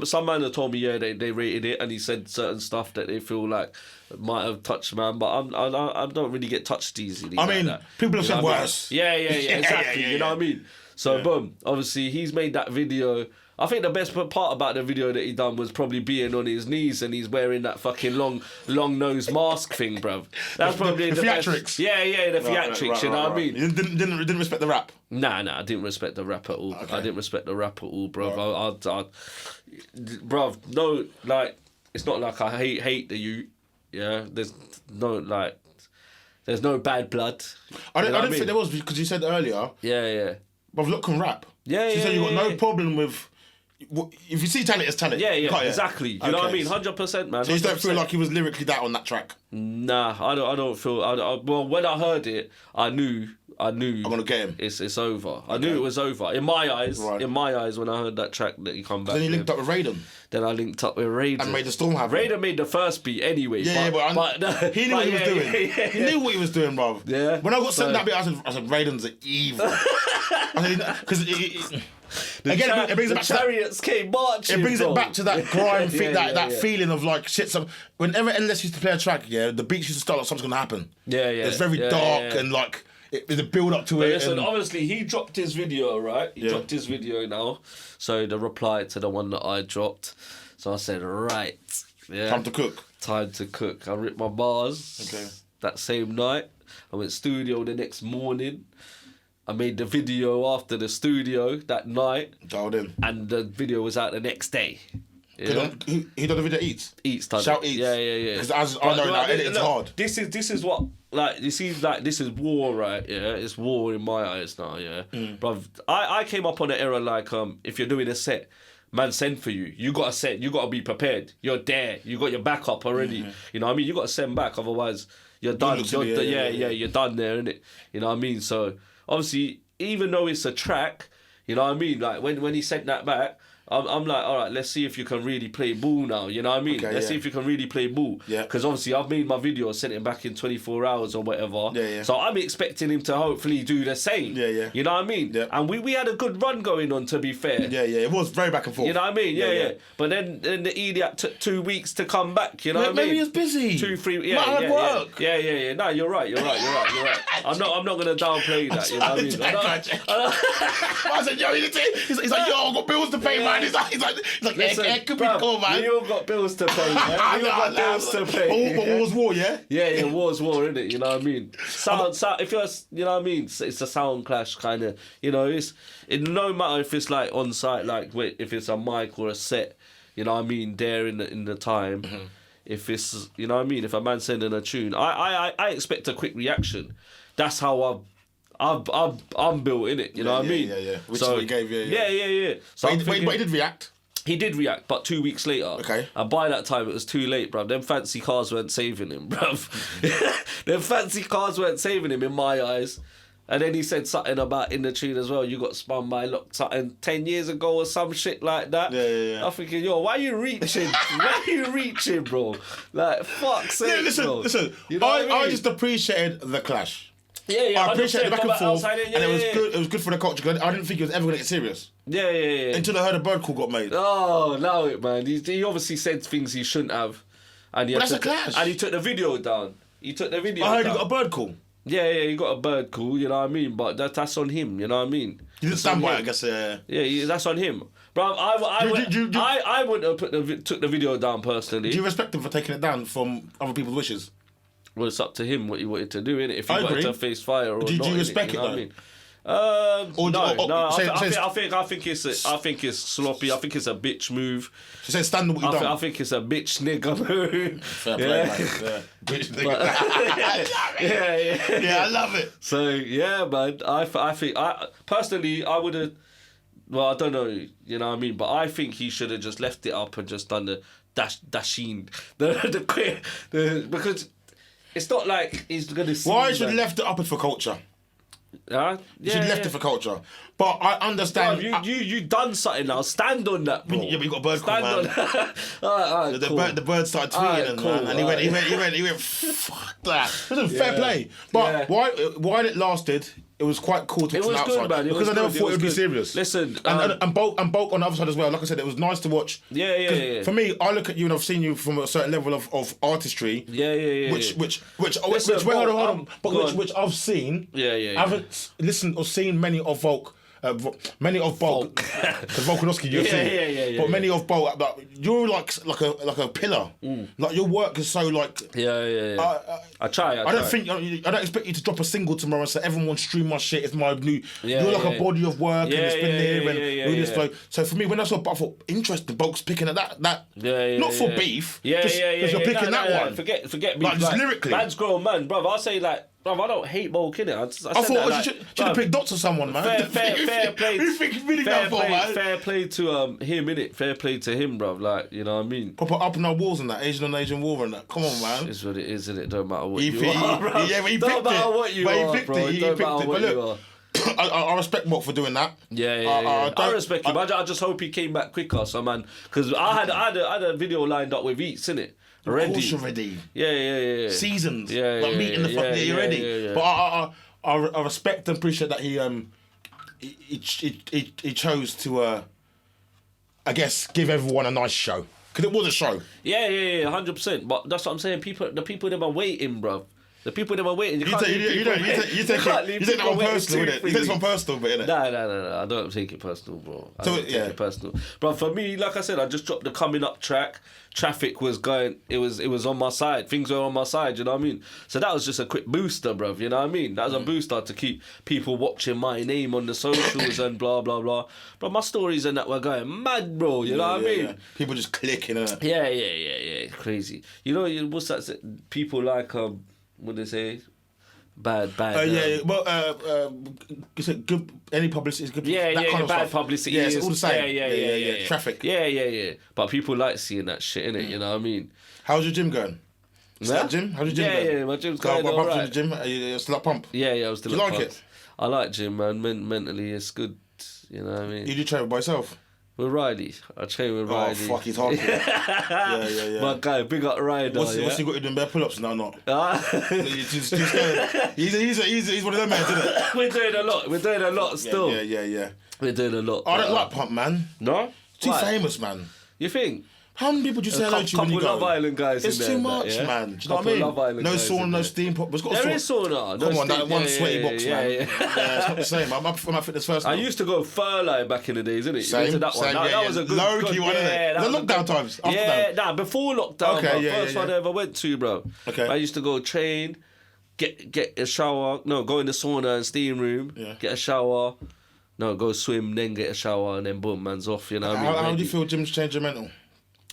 Some man had told me, they rated it, and he said certain stuff that they feel like might have touched man, but I don't really get touched easily. I mean, people have said worse. Yeah, exactly. You know what I mean? So boom, obviously he's made that video. I think the best part about the video that he done was probably being on his knees and he's wearing that fucking long nose mask thing, bruv. That's probably the theatrics. Best. Yeah, the theatrics. You know what I mean? You didn't respect the rap. Nah, I didn't respect the rap at all. Okay. I didn't respect the rap at all, bruv. Right. Bruv, no, like it's not like I hate the youth. Yeah, there's no bad blood. I don't think there was because you said earlier. Yeah. Bruv, look can rap. Yeah. So you got no problem with. If you see talent, it's talent. Yeah, exactly. You know what I mean? 100%, man. So you don't feel like he was lyrically that on that track? Nah, I don't feel. Well, when I heard it, I knew. I'm gonna get him. It's over. Okay. I knew it was over. In my eyes, when I heard that track that he come back. Then you linked up with Raiden. Then I linked up with Raiden. And made the storm happen. Raiden made the first beat anyway. But he knew what he was doing. He knew what he was doing, bruv. Yeah. When I got sent that bit, I said Raiden's evil. Because again, it brings it back chariots came marching. It brings it back to that grime thing, that feeling of like shit. Whenever NLS used to play a track, the beats used to start like something's gonna happen. Yeah. It's very dark and like There's a build up to it. Listen, obviously he dropped his video, right? He Yeah. dropped his video now. So the reply to the one that I dropped. So I said, right, yeah. Time to cook. Time to cook. I ripped my bars that same night. I went studio the next morning. I made the video after the studio that night. Dialed in. And the video was out the next day. Yeah. He done the video Eats? Eats done Shout it. Eats. Yeah. Because I know that it's hard. This is what, like, you see, like, this is war, right? Yeah, it's war in my eyes now, yeah. Bruv, I came up on an era like, if you're doing a set, man send for you. You got a set, you got to be prepared. You're there. You got your backup already. You know what I mean? You got to send back, otherwise you're done. You're done there, innit? You know what I mean? So, obviously, even though it's a track, you know what I mean? Like, when he sent that back, I'm like, all right, let's see if you can really play ball now. You know what I mean? Let's see if you can really play ball. Yeah. Because obviously I've made my video, sent it back in 24 hours or whatever. Yeah. So I'm expecting him to hopefully do the same. Yeah. You know what I mean? Yeah. And we had a good run going on, to be fair. Yeah. It was very back and forth. You know what I mean? Yeah. Yeah. But then the idiot took 2 weeks to come back. You know what I mean? Maybe he was busy. 2, 3. Might have work. Yeah. No, you're right. I'm not gonna downplay that. You know what I mean? I said, yo, he's like, yo, I've got bills to pay, man. He's like, Listen, it could be bruv, cool, man. We all got bills to pay, man. We all got bills to pay. But war's war, yeah? Yeah, war's war, innit? You know what I mean? Sound, if you're, you know what I mean? It's a sound clash kind of, you know, no matter if it's like on site, like if it's a mic or a set, you know what I mean, there in the time. If it's, you know what I mean, if a man's sending a tune, I expect a quick reaction. That's how I'm built in it, you know what I mean? Yeah. Which is what he gave, yeah. So But he did react. He did react, but 2 weeks later. Okay. And by that time, it was too late, bruv. Them fancy cars weren't saving him, bruv. Them fancy cars weren't saving him in my eyes. And then he said something about in the tune as well, you got spun by Loq'd something 10 years ago or some shit like that. Yeah. I'm thinking, yo, why are you reaching? Why are you reaching, bro? Like, fuck's sake, bro. Listen. You know what I mean? I just appreciated the clash. Yeah. I appreciate the back and forth, and it was good. It was good for the culture. I didn't think it was ever gonna get serious. Yeah. Until I heard a bird call got made. Oh, allow it, man. He obviously said things he shouldn't have. And But that's a clash. And he took the video down. I heard he got a bird call. Yeah, he got a bird call, you know what I mean? But that's on him, you know what I mean? He didn't stand by it, I guess. Yeah, that's on him. Bro, I wouldn't have took the video down personally. Do you respect him for taking it down from other people's wishes? Well, it's up to him what he wanted to do, innit? If he I wanted agree. to face fire or Do not. you respect you know it, what I though? mean? I think it's sloppy. I think it's a bitch move. She said, stand on what you done. I think it's a bitch nigga move. Fair play, man. Yeah. Bitch nigga. Yeah, I love it. So yeah, man. I think personally I would have. Well, I don't know. You know what I mean? But I think he should have just left it up and just done the dasheen, because it's not like he's gonna see. Why should have left it up for culture? Yeah, You should have left it for culture. But I understand. Bro, you done something now. Stand on that, bro. Yeah, but you got a bird call, Stand man. on. Alright, cool. The bird started tweeting, Alright, cool, man, and he went. Fuck that. Listen, fair play. But while it lasted, it was quite cool to It watch was from good, outside man. because I never thought it would be serious. Listen, and Bulk on the other side as well. Like I said, it was nice to watch. Yeah. For me, I look at you and I've seen you from a certain level of artistry. Yeah. Which Listen, which I've seen. Yeah. I haven't listened or seen many of Bulk. Because Volkanovski you've seen. Yeah. But many of Bulk, you're like a pillar. Like your work is so like. Yeah. I try. I don't expect you to drop a single tomorrow and say everyone stream my shit. It's my new. Yeah, you're like a body of work and it's been there and really yeah. slow. So for me, when I saw, I thought interesting. Bulk's picking at that. Not for beef. Yeah. Because you're picking that one. Forget me. Like, just lyrically. Man's grown man, bruv. I'll say like. Bruv, I don't hate Bulk, innit? I thought you should have picked Dots or someone, man. Fair play. Who think really that for, man? Fair play to him, innit? Fair play to him, bruv. Like, you know what I mean? Proper up in our walls and that, Asian on Asian war and that. Come on, man. It's what it is, innit? Don't matter what He you picked- are, bruv. yeah, but he Don't picked matter it. what you But he are, picked bro. it. He Don't picked matter it. what But you look, are. I respect Bulk for doing that. Yeah. I respect him. I just hope he came back quicker, so man. Because I had a video lined up with Eats, innit? Of course you're ready. Yeah. Seasons. Yeah, like meeting the fuck. You're ready. Yeah. But I respect and appreciate that he chose to I guess give everyone a nice show because it was a show. Yeah, 100%. But that's what I'm saying. The people them are waiting, bruv. The people that were waiting. You take that one personal, innit? You take this one personal, but innit? No. I don't take it personal, bro. I don't take it personal. But for me, like I said, I just dropped the coming up track. Traffic was going. It was on my side. Things were on my side. You know what I mean? So that was just a quick booster, bruv. You know what I mean? That was a booster to keep people watching my name on the socials and blah blah blah. But my stories and that were going mad, bro. You know what I mean? Yeah. People just clicking. Yeah. Crazy. You know what's that? People like what they say? Bad. Well, is it good? Any publicity is good. Yeah, that kind of bad stuff. publicity. Yeah, it's all the same. Yeah. Traffic. Yeah. But people like seeing that shit, innit? You know what I mean? How's your gym going? That gym? How's your gym going? Yeah, my gym's going all right. The gym? Are you still at pump? Yeah, I was still at pump. Do you like it? I like gym, man. Mentally, it's good. You know what I mean? You do train by yourself? With Riley. I train with Riley. Oh, fuck, he's hard. Yeah. My guy, big up Ryder. What's he got you doing bare pull-ups now, not? He's one of them men, isn't it? We're doing a lot still. Yeah. We're doing a lot. I don't like pump, man. No? Too famous, man. You think? How many people do you say hello to when you go? Love Island guys it's in there. It's too much, man. Do you know what I mean? Love Island no guys sauna, no steam pop. There is sauna. Come on, that one sweaty box, man. Yeah. It's not the same. I'm up for my fitness first. I used to go Furlai back in the days, innit? Same. You went to that one. That was a good low-key one, innit? The lockdown times. Before lockdown. Okay, first one I ever went to, bro. Okay. I used to go train, get a shower. No, go in the sauna and steam room. Yeah. Get a shower. No, go swim, then get a shower, and then boom, man's off. You know what I mean? How do you feel gyms change your mental?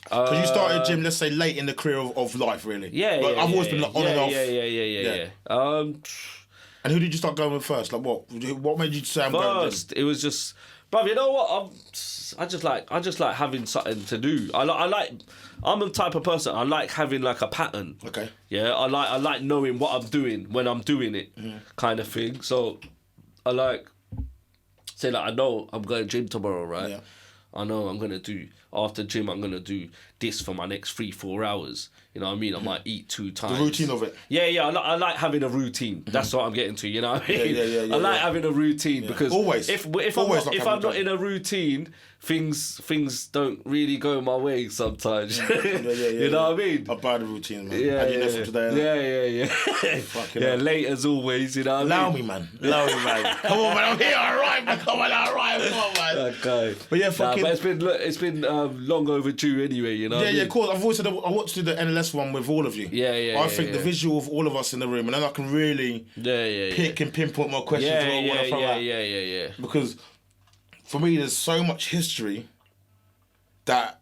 Because you started gym, let's say, late in the career of life, really. I've always been on and off. Yeah. And who did you start going with first? Like what? What made you say I'm going first? It was just, bruv. You know what? I just like having something to do. I'm the type of person. I like having like a pattern. Okay. Yeah. I like knowing what I'm doing when I'm doing it, kind of thing. So I like say like I know I'm going to gym tomorrow, right? Yeah. I know I'm gonna do after gym. I'm gonna do this for my next 3-4 hours. You know what I mean? I might eat 2 times. The routine of it. Yeah. I like having a routine. That's what I'm getting to. You know what I mean? Yeah, I like having a routine because always. If I'm not in a routine, things don't really go my way sometimes. You know what I mean? I buy the routine, man. Yeah, today, yeah. Late as always. You know what I mean? Allow me, man. Come on, man. I'm here. All right, man. Come on, man. Okay. But yeah, fucking. But it's been long overdue anyway. You know. Yeah, of course. I've always said I want to do the NLS one with all of you. I think the visual of all of us in the room, and then I can really pick and pinpoint more questions. Yeah. Because for me, there's so much history that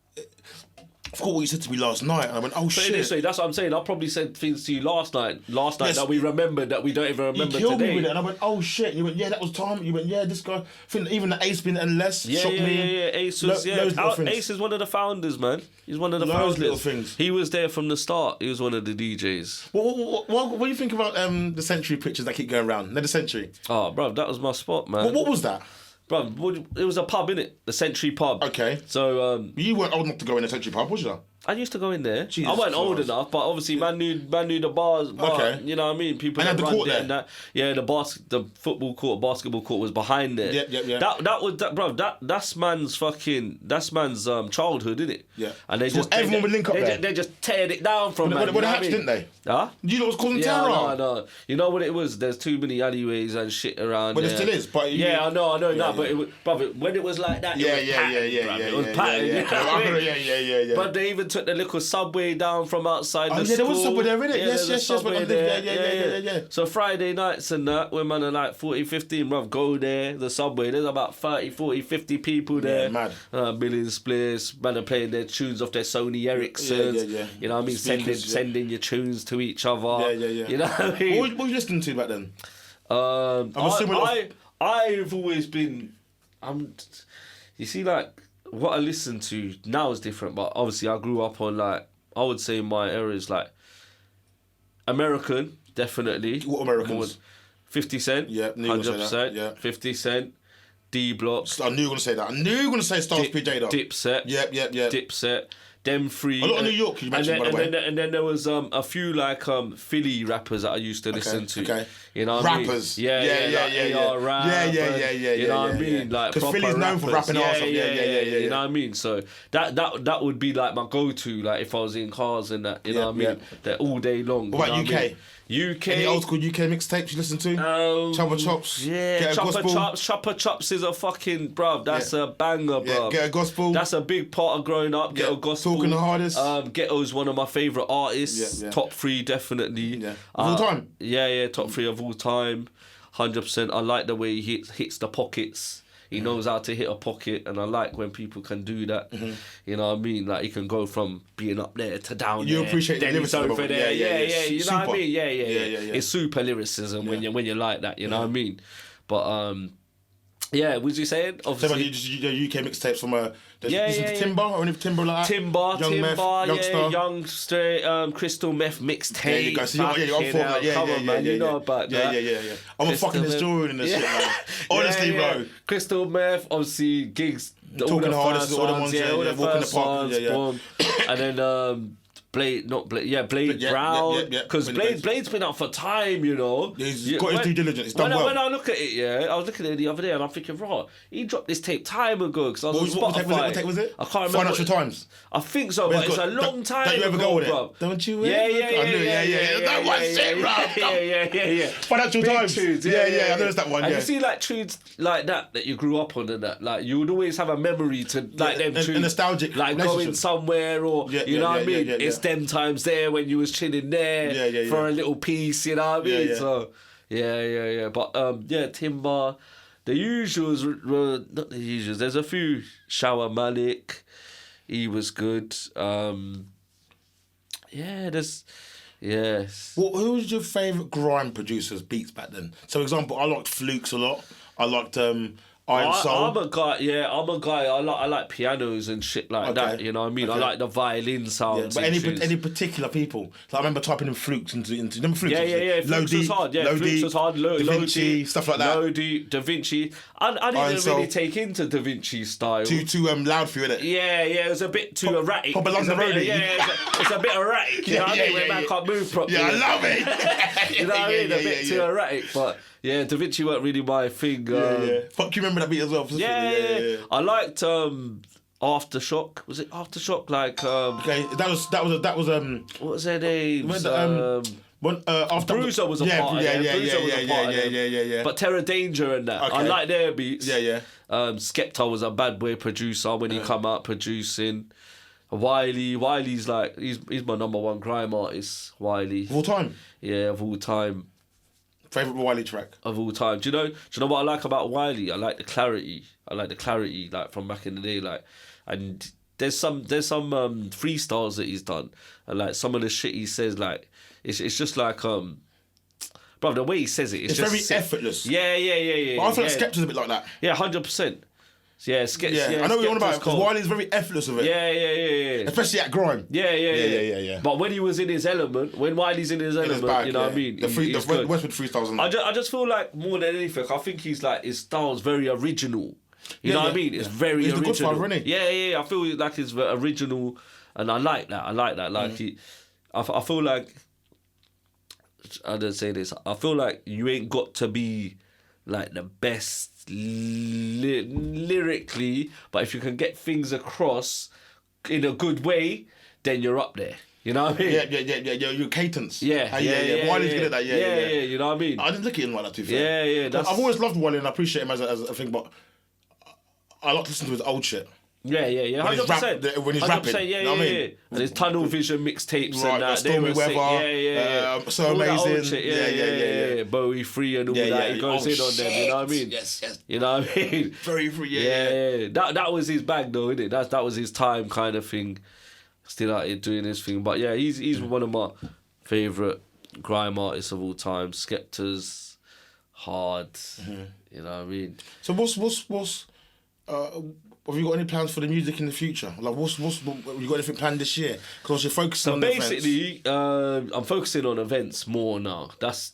I forgot what you said to me last night, and I went, "Oh shit!" This way, that's what I'm saying. I probably said things to you last night that we remembered that we don't even remember you killed today. Me with it, and I went, "Oh shit!" And you went, "Yeah, that was time." You went, "Yeah, this guy." I think even the Ace being NLS shocked me. Yeah. Ace was Ace is one of the founders, man. He's one of the founders. Little things. He was there from the start. He was one of the DJs. What do you think about the Century pictures that keep going around? No, the Century. Oh, bro, that was my spot, man. What was that? Bro, it was a pub, innit? The Century pub. Okay. So you weren't old enough to go in the Century pub, was you? I used to go in there. Jesus I wasn't old Christ. enough, but obviously man knew the bars. Okay. You know what I mean? People And that had the run court there there? and that. Yeah, the football court, basketball court was behind there. Yeah. That's man's childhood, isn't it? Yeah. And they So just everyone would link up there? They just teared it down from man. But they hatched, didn't they? Huh? You know what was causing Yeah, terror? no. You know what it was? There's too many alleyways and shit around But there. there still is. But I know that. Yeah. But it was, brother, when it was like that, it was patterned. Yeah. You know what I mean? Yeah. But they even took the little subway down from outside the school. there was a subway there, innit? Yeah, Yes, there's a yes. subway But there. yeah. So Friday nights and that, when man are like 40, 50, bruv, go there, the subway. There's about 30, 40, 50 people there. Yeah, mad. Million splits. Man are playing their tunes off their Sony Ericssons. Yeah. You know what I mean? Speakers, sending your tunes to each other. Yeah. You know what I mean? What were you listening to back then? I've always been. You see, like what I listen to now is different, but obviously I grew up on like I would say my era is like American, definitely. What Americans? 50 Cent. Yeah, knew you were gonna say that, 100%. yeah. 50 Cent. D Block. I knew you were going to say that. I knew you were going to say Stars P. J. Dipset. Yep. Dipset. them three. A lot of New York, you mentioned, by the way. And then there was a few like Philly rappers that I used to listen to. Okay. You know what I mean? Rappers. Yeah. You know what I mean? Like because Philly's known for rapping yeah. You know what I mean? So that would be like my go-to, like if I was in cars and that. You know what I mean? They're all day long. What about UK? UK. Any old school UK mixtapes you listen to? Chopper Chops. Yeah, Get a Gospel. Chopper Chops is a fucking bruv. That's a banger, bruv. Get a Gospel. That's a big part of growing up. Get a Gospel. Talking the hardest. Ghetto's one of my favourite artists. Top 3 definitely. Yeah. Of all time. Yeah. Top 3 of all time. 100%. I like the way he hits the pockets. He knows how to hit a pocket, and I like when people can do that. You know what I mean? Like, he can go from being up there to down there. You appreciate the lyricism over there. Yeah. You know what I mean? Yeah. Yeah. It's super lyricism when you like that. You know what I mean? But yeah, what was you saying? Obviously, you UK mixtapes from Timber or any Timber like that. Timber, Youngster. Young Straight, Crystal Meth Mixtape. Yeah, you guys. Come on, man. You know about that. Yeah. I'm a fucking historian in this shit, man. Honestly, bro. Crystal Meth, obviously gigs. Talking the hardest, all the ones. All the Walking the first park. And then. Blade Brown, because Blade's been out for time, you know. He's got his due diligence. He's done well. When I look at it, I was looking at it the other day and I'm thinking, right, he dropped this tape time ago because I was on Spotify. What tape was it? I can't remember. Financial Times. I think so, but it's a long time ago. Don't you ever go with it? Bro. Don't you? Yeah. That one shit, bro. Yeah. Financial Times. Tunes, I know it's that one. And you see like tunes like that you grew up on and that, like you would always have a memory to like them tunes. A nostalgic like going somewhere or you know what I mean? It's them times there when you was chilling there for a little piece, you know what I mean? So yeah. But Timber, the usuals were not the usuals. There's a few. Shower Malik, he was good. Yes. Well, who was your favourite grime producers beats back then? So, for example, I liked Flukes a lot. I liked Iron Soul. I'm a guy. I like pianos and shit like that. You know what I mean? I like the violin sounds. But any particular people? Like I remember typing in Flukes into remember Flukes? Yeah. Flukes was hard. Yeah, Flukes was hard. Da Vinci, stuff like that. Da Vinci. I didn't really take into Da Vinci's style. Too loud for you, innit? Yeah. It was a bit too erratic. It's a bit erratic. You know what I mean? When man can't move properly. Yeah, I love it. You know what I mean? A bit too erratic, but. Yeah, Da Vinci weren't really my thing. Fuck, you remember that beat as well? Yeah. I liked Aftershock. Was it Aftershock? Like okay, that was what was their name? After Bruiser was a part of them. Yeah. But Terror Danger and that. Okay. I like their beats. Yeah. Skepta was a bad boy producer when he come out producing. Wiley's like he's my number 1 grime artist. Wiley. Of all time. Yeah, of all time. Favourite Wiley track of all time. Do you know what I like about Wiley? I like the clarity. Like from back in the day. Like, and there's some freestyles that he's done, and like some of the shit he says, like it's just like bro, the way he says it, it's just very effortless. Yeah. But I feel like Skepta's a bit like that. Yeah, 100%. Yeah, I know what you're on about because Wiley's very effortless with it. Yeah. Especially at grime. Yeah. But when he was in his element, when Wiley's in his element, bag, you know what I mean? The Westwood freestyles and that. I just feel like more than anything, I think he's like his style's very original. You know what I mean? It's very original. He's the Godfather, isn't he? Yeah. I feel like it's original, and I like that. Like I feel like I didn't say this. I feel like you ain't got to be like the best lyrically, but if you can get things across in a good way, then you're up there. You know what I mean? Yeah. You're cadence. Yeah. Wiley's good at that. Yeah. You know what I mean? I didn't look at him like that too fair. Yeah. I've always loved Wiley and I appreciate him as a thing, but I like to listen to his old shit. Yeah. 100%. When he's rapping. Yeah. You know what I mean? And his Tunnel Vision mixtapes and that. Stormy Weather. Yeah. So all Amazing. Yeah. Bowie Free and all that. He goes in on them. You know what I mean? Yes. You know what I mean? Very free. Yeah. That was his bag though, isn't it? That was his time kind of thing. Still out here doing his thing. But yeah, he's one of my favourite grime artists of all time. Skepta's hard. You know what I mean? So what's have you got any plans for the music in the future? Like, have you got anything planned this year? Because you're focusing on basically, I'm focusing on events more now. That's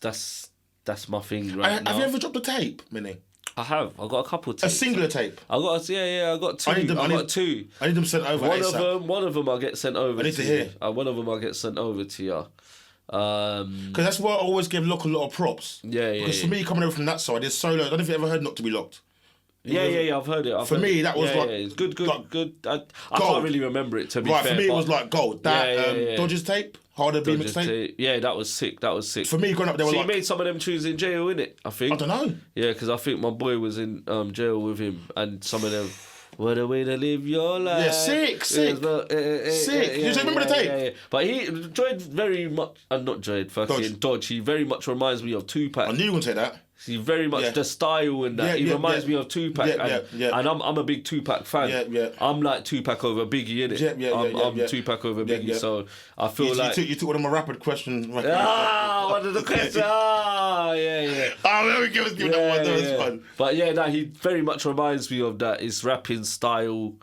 my thing right now. Have you ever dropped a tape, Minnie? I have. I got a couple tapes. A singular tape. I got two. I got two. I need them sent over. One of them I'll get sent over. I need to hear. One of them I'll get sent over to you. Because that's why I always give Loq a lot of props. Yeah. Because for me, coming over from that side, there's solo. I don't know if you ever heard "Not to Be Loq'd." I've heard it. For me, that was like it's good. like good. I can't really remember it to be fair. For me, it was like gold. That Dodgers tape, Harder B mixtape. Yeah, that was sick. For me, growing up, they were so like. he made some of them tunes in jail, innit? I think. I don't know. Yeah, because I think my boy was in jail with him, and some of them. What a way to live your life. Yeah, sick. Sick. You remember the tape? Yeah. But Droid very much, not Droid, fucking Dodge. He very much reminds me of Tupac. I knew you were going to say that. He very much the style and that. He reminds me of Tupac. And I'm a big Tupac fan. Yeah. I'm like Tupac over Biggie, innit? I'm Tupac over Biggie. So I feel like you took one of my rapid questions. One of the questions. Yeah. Let me give that one. But he very much reminds me of that. His rapping style.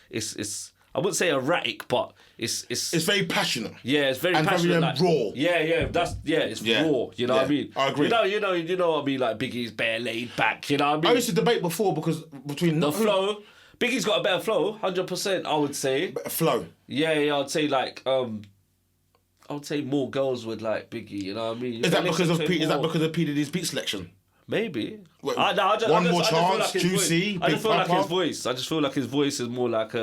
It's I wouldn't say erratic, but it's very passionate. Yeah, it's very and passionate. Very raw. It's raw. You know what I mean? I agree. You know what I mean? Like Biggie's bare laid back. You know what I mean? I used to debate before because between the flow. Biggie's got a better flow, 100%. I would say. Better flow. Yeah. I'd say like I would say more girls would like Biggie. You know what I mean? Is that because of P Diddy's beat selection? Maybe. Wait, I just feel like his voice. I just feel like his voice is more like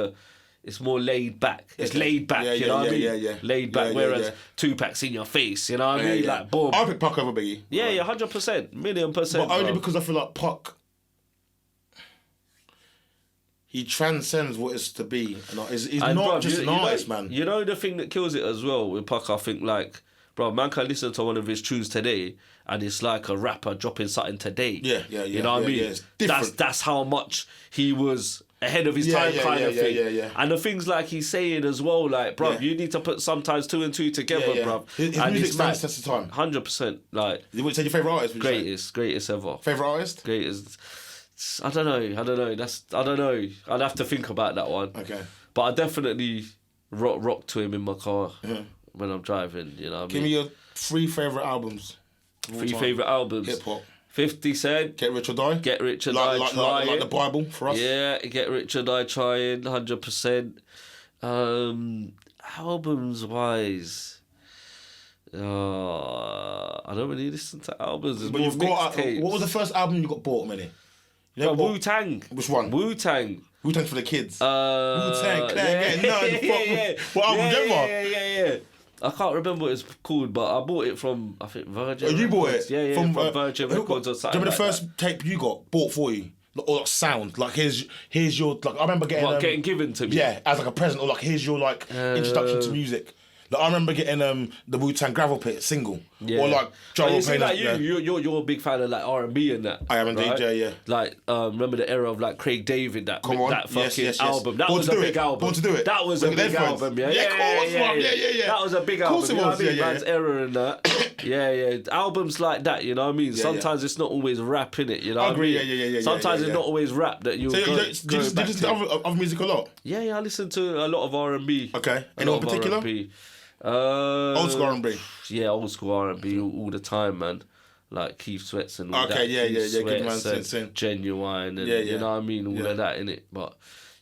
it's more laid back. It's laid back, you know what I mean? Yeah. Laid back, whereas Tupac's in your face, you know what I mean? Like, boom. I'll pick Puck over Biggie. Yeah, 100%. $1,000,000%. But only because I feel like Puck, he transcends what is to be. He's not just an artist, man. You know the thing that kills it as well with Puck, I think, like, bro, man can listen to one of his tunes today and it's like a rapper dropping something today. Yeah. You know what I mean? That's how much he was ahead of his time kind of thing. Yeah. And the things like he's saying as well, like, bruv, you need to put sometimes 2 and 2 together, bruv. His music stands test of time. 100%. Like, you would say your favourite artist? Greatest ever. Favourite artist? Greatest. I don't know. I'd have to think about that one. Okay. But I definitely rock to him in my car when I'm driving, you know what I mean? Give me your 3 favourite albums. 3 favourite albums. Hip hop. 50 Cent. Get Rich or Die. Get Rich or Die Trying. Like the Bible for us. Yeah, Get Rich or Die Trying, 100%. Albums wise, I don't really listen to albums. It's but more you've got. mixtapes. What was the first album you got bought, Manny? You know, Wu-Tang. Which one? Wu-Tang. Wu-Tang for the kids. Wu-Tang. What album Yeah. I can't remember what it's called, but I bought it from, I think, Virgin Records. You bought it? Yeah, from Virgin Records or something. Do you remember the first tape you got bought for you? Or like sound? Like, here's your... Like, I remember getting... getting given to me? Yeah, as like a present. Or like, here's your like introduction to music. Like, I remember getting the Wu-Tang Gravel Pit single. Yeah. Or like... You seem like you're a big fan of like R&B and that. I am indeed, right? yeah. Like, remember the era of like Craig David, that fucking album. That Born was to a do big it. album. Born to do it. That was a big album, yeah. Yeah. That was a big album. Of course it was, yeah. Man's era and that. Yeah. Albums like that, you know what I mean? Sometimes it's not always rap, innit? You know what I mean? Yeah. Sometimes it's not always rap that you. So you listen to other music a lot? Yeah. I listen to a lot of R&B. Okay. Any in particular? Old school R&B. Yeah, old school R&B all the time, man. Like Keith Sweats and all that. Okay, yeah. Good man, Genuine and you know what I mean, all of that innit. But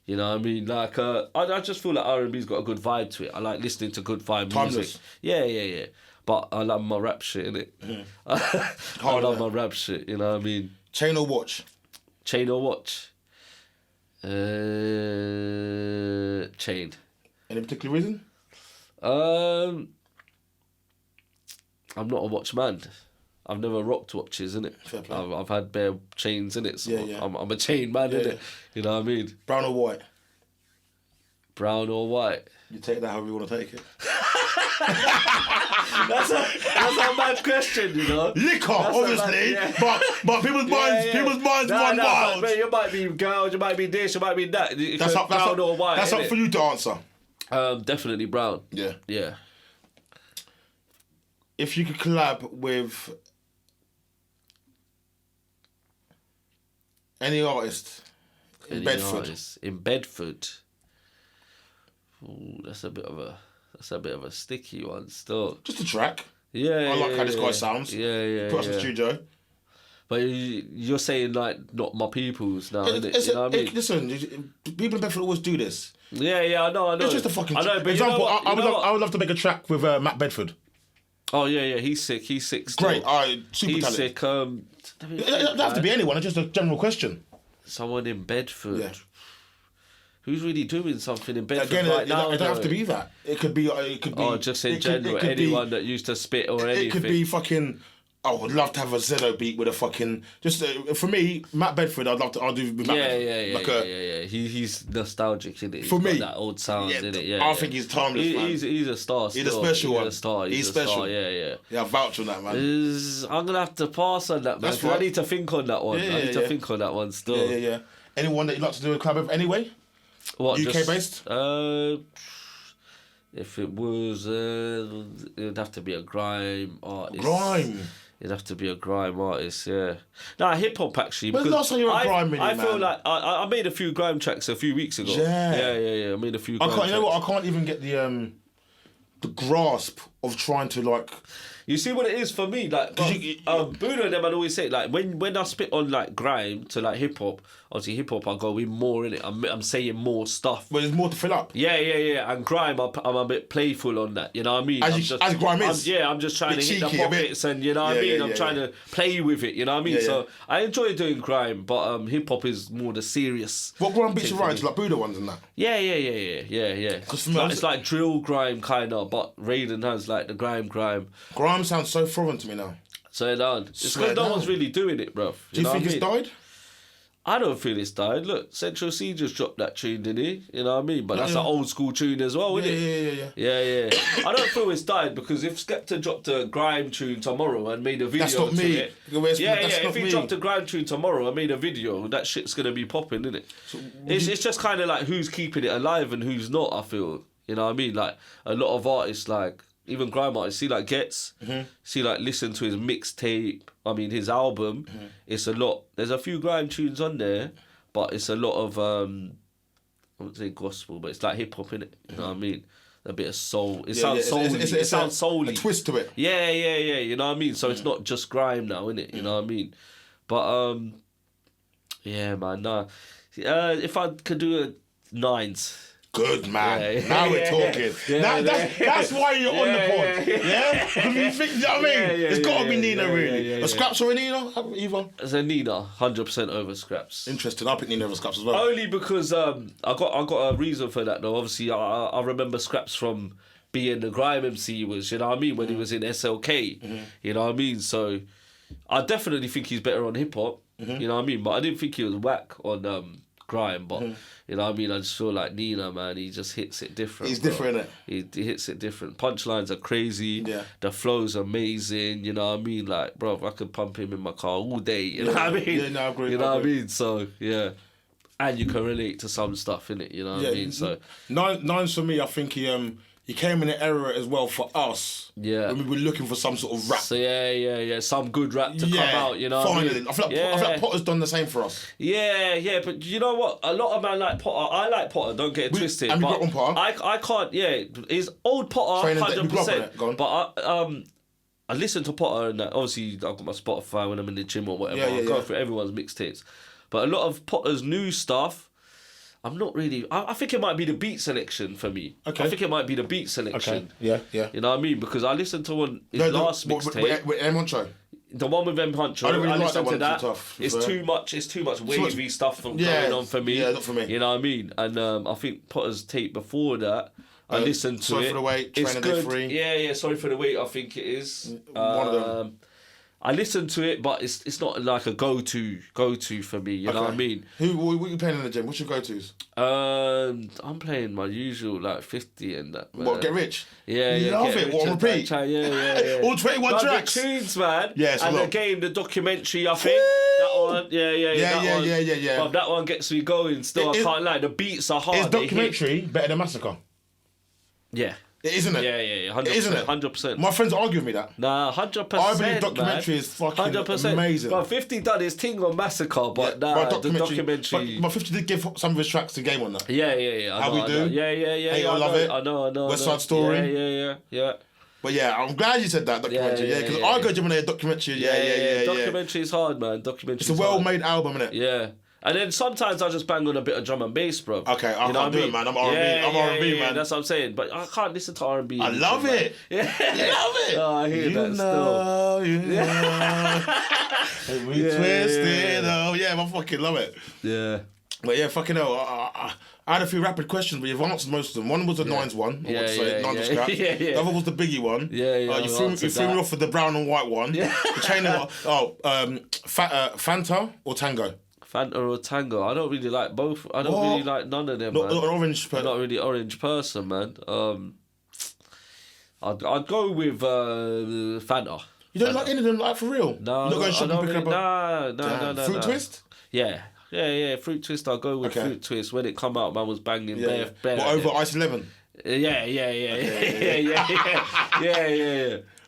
you know what I mean, like I just feel like R&B's got a good vibe to it. I like listening to good vibe music. Yeah. But I love my rap shit innit. I love my rap shit. You know what I mean. Chain or watch? Chain or watch? Chain. Any particular reason? I'm not a watch man. I've never rocked watches, innit? I've had bare chains, innit? So I'm a chain man, innit? You know what I mean? Brown or white? Brown or white? You take that however you want to take it. That's a mad question, you know. Liquor, obviously, but people's minds run wild. But you might be girls, you might be this, you might be that. That's brown or white. That's up for you to answer. Definitely brown. Yeah. If you could collab with any artist in Bedford. Ooh, that's a bit of a sticky one still. Just a track. Yeah. I like how this guy sounds. Yeah. Put us in the studio. But you're saying like not my people's now, innit? You know what I mean? Listen, people in Bedford always do this. Yeah, I know. It's just a fucking. I know, but example, you know what? I would love to make a track with Matt Bedford. Oh yeah, he's sick. Still. Great, super he's talented. sick. It doesn't have to be anyone. It's just a general question. Someone in Bedford. Yeah. Who's really doing something in Bedford Again, right now? it don't have to be that. It could be. Oh, just in general, anyone that used to spit or anything. It could be fucking. I would love to have a Zedo beat with a fucking. Just for me, Matt Bedford. I'd love to. I'll do with Matt Bedford. Yeah. He's nostalgic, isn't it? For me, that old sound, isn't it? Yeah. I think he's timeless. He's a star. He's a special one. He's a star. He's special. Star. Yeah. Yeah, I vouch on that, man. I'm gonna have to pass on that, man. That's right. I need to think on that one. Yeah, I need to think on that one still. Yeah. Anyone that you'd like to do a collab with anyway? What, UK based? If it was, it'd have to be a grime artist. Grime. It'd have to be a grime artist, yeah. Nah, hip hop actually. When's the last time you were a grime minute, I feel man? like I made a few grime tracks a few weeks ago. Yeah. I made a few. I Grime can't. You know tracks. what? I can't even get the grasp of trying to like. You see what it is for me, like Budo and them, I'd always say, like when I spit on like grime to like hip hop, obviously hip hop I go in more in it. I'm saying more stuff. But there's more to fill up. Yeah. And grime, I'm a bit playful on that. You know what I mean? As grime is. I'm just trying to hit the cheeky, pockets, and you know what I mean. I'm trying to play with it. You know what I mean? So I enjoy doing grime, but hip hop is more the serious. What grime beats you right? Like Budo ones and that. Yeah. Because it's like drill grime kind of, but Raiden has like the grime. Grime sounds so foreign to me now. So it's because no one's really doing it, bruv. Do you think it's died? I don't feel it's died. Look, Central C just dropped that tune, didn't he? You know what I mean? But that's an old school tune as well, isn't it? Yeah. I don't feel it's died because if Skepta dropped a grime tune tomorrow and made a video that's not to me. it, if he dropped a grime tune tomorrow and made a video, that shit's gonna be popping, isn't it? So it's just kind of like who's keeping it alive and who's not. I feel, you know what I mean? Like a lot of artists, like even grime artists, see like Gets, see like listen to his mixtape. I mean his album. It's a lot. There's a few grime tunes on there, but it's a lot of I wouldn't say gospel, but it's like hip hop in it. You know what I mean? A bit of soul. It sounds soul-y. It sounds soul-y. A twist to it. Yeah. You know what I mean? So it's not just grime now, innit? You know what I mean? But yeah, man. Nah. If I could do a 9s. Good, man. Now we're talking. That's why you're on the pod. Yeah? Because you think, you know what I mean? It's got to be Nina, really. A Scraps or a Nina? Either? It's a Nina, 100% over Scraps. Interesting. I'll pick Nina over Scraps as well. Only because I got a reason for that, though. Obviously, I remember Scraps from being the grime MC he was, you know what I mean, when he was in SLK. You know what I mean? So I definitely think he's better on hip-hop. You know what I mean? But I didn't think he was whack on grime, but you know what I mean, I just feel like Nina, man, he just hits it different. He's different, innit? He hits it different. Punchlines are crazy. The flow's amazing. You know what I mean? Like, bro, I could pump him in my car all day. You know what I mean? Yeah, no, I agree. You know what I mean? So yeah, and you can relate to some stuff, innit? You know what I mean? So Nines for me, I think he came in an era as well for us. Yeah. When we were looking for some sort of rap. So yeah. Some good rap to come out, you know what finally. I mean? I feel like Potter's done the same for us. Yeah, but you know what? A lot of man like Potter. I like Potter, don't get it twisted. And we but got on Potter. I can't, his old Potter, 100%. But I listen to Potter and obviously I've got my Spotify when I'm in the gym or whatever. I go through everyone's mixtapes. But a lot of Potter's new stuff, I'm not really. I think it might be the beat selection for me. Okay. I think it might be the beat selection. Okay. Yeah. You know what I mean? Because I listened to his last mixtape. With M. Honcho. The one with M. Honcho. I don't really like that listened to one. that. It's too much wavy stuff going on for me. Yeah, not for me. You know what I mean? And I think Potter's tape before that, I listened to Sorry it. for the Wait, It's Training Day good. 3. Yeah. Sorry for the Wait. I think it is. One of them. I listened to it, but it's not like a go to for me. You know what I mean? What are you playing in the gym? What's your go-tos? I'm playing my usual like 50 and that. Man. What, Get Rich? Yeah. Love it. What, on repeat? Yeah. All 21 tracks. The tunes, man. Yes, and the documentary, I think. That one. Yeah. But that one gets me going still. I can't lie. The beats are hard. Is documentary better than Massacre? Yeah. It isn't it? Yeah. 100%. Isn't it? 100%. My friends argue with me that. Nah, 100%. I believe documentary is fucking 100%. Amazing. But 50 done his thing on Massacre, but the documentary. But 50 did give some of his tracks to Game on that. Yeah. How We Do? Yeah. I Love It. I know. West Side Story. Yeah. But yeah, I'm glad you said that documentary. Yeah, because I go Gemini documentary. Yeah. Documentary is hard, man. Documentary. It's a well-made album, innit? Yeah. And then sometimes I just bang on a bit of drum and bass, bro. Okay, I can't do it, man. I'm R&B, man. That's what I'm saying. But I can't listen to R&B. I love it. Yeah, love it. Oh, I hear that still. You know. We twisted. Oh, yeah, I fucking love it. Yeah. But yeah, fucking hell. I had a few rapid questions, but you've answered most of them. One was the Nines one. I would say Nines scrap. The other was the Biggie one. You threw me off with the brown and white one. The chain of Fanta or Tango? Fanta or Tango. I don't really like both. I don't really like none of them, man. Not an orange person. Not really orange person, man. I'd go with Fanta. You don't like any of them, like, for real? No, you're not going shopping picking up no. Fruit Twist? Yeah, Fruit Twist. I'll go with Fruit Twist. When it come out, man was banging bare. What, over Ice 11? Yeah.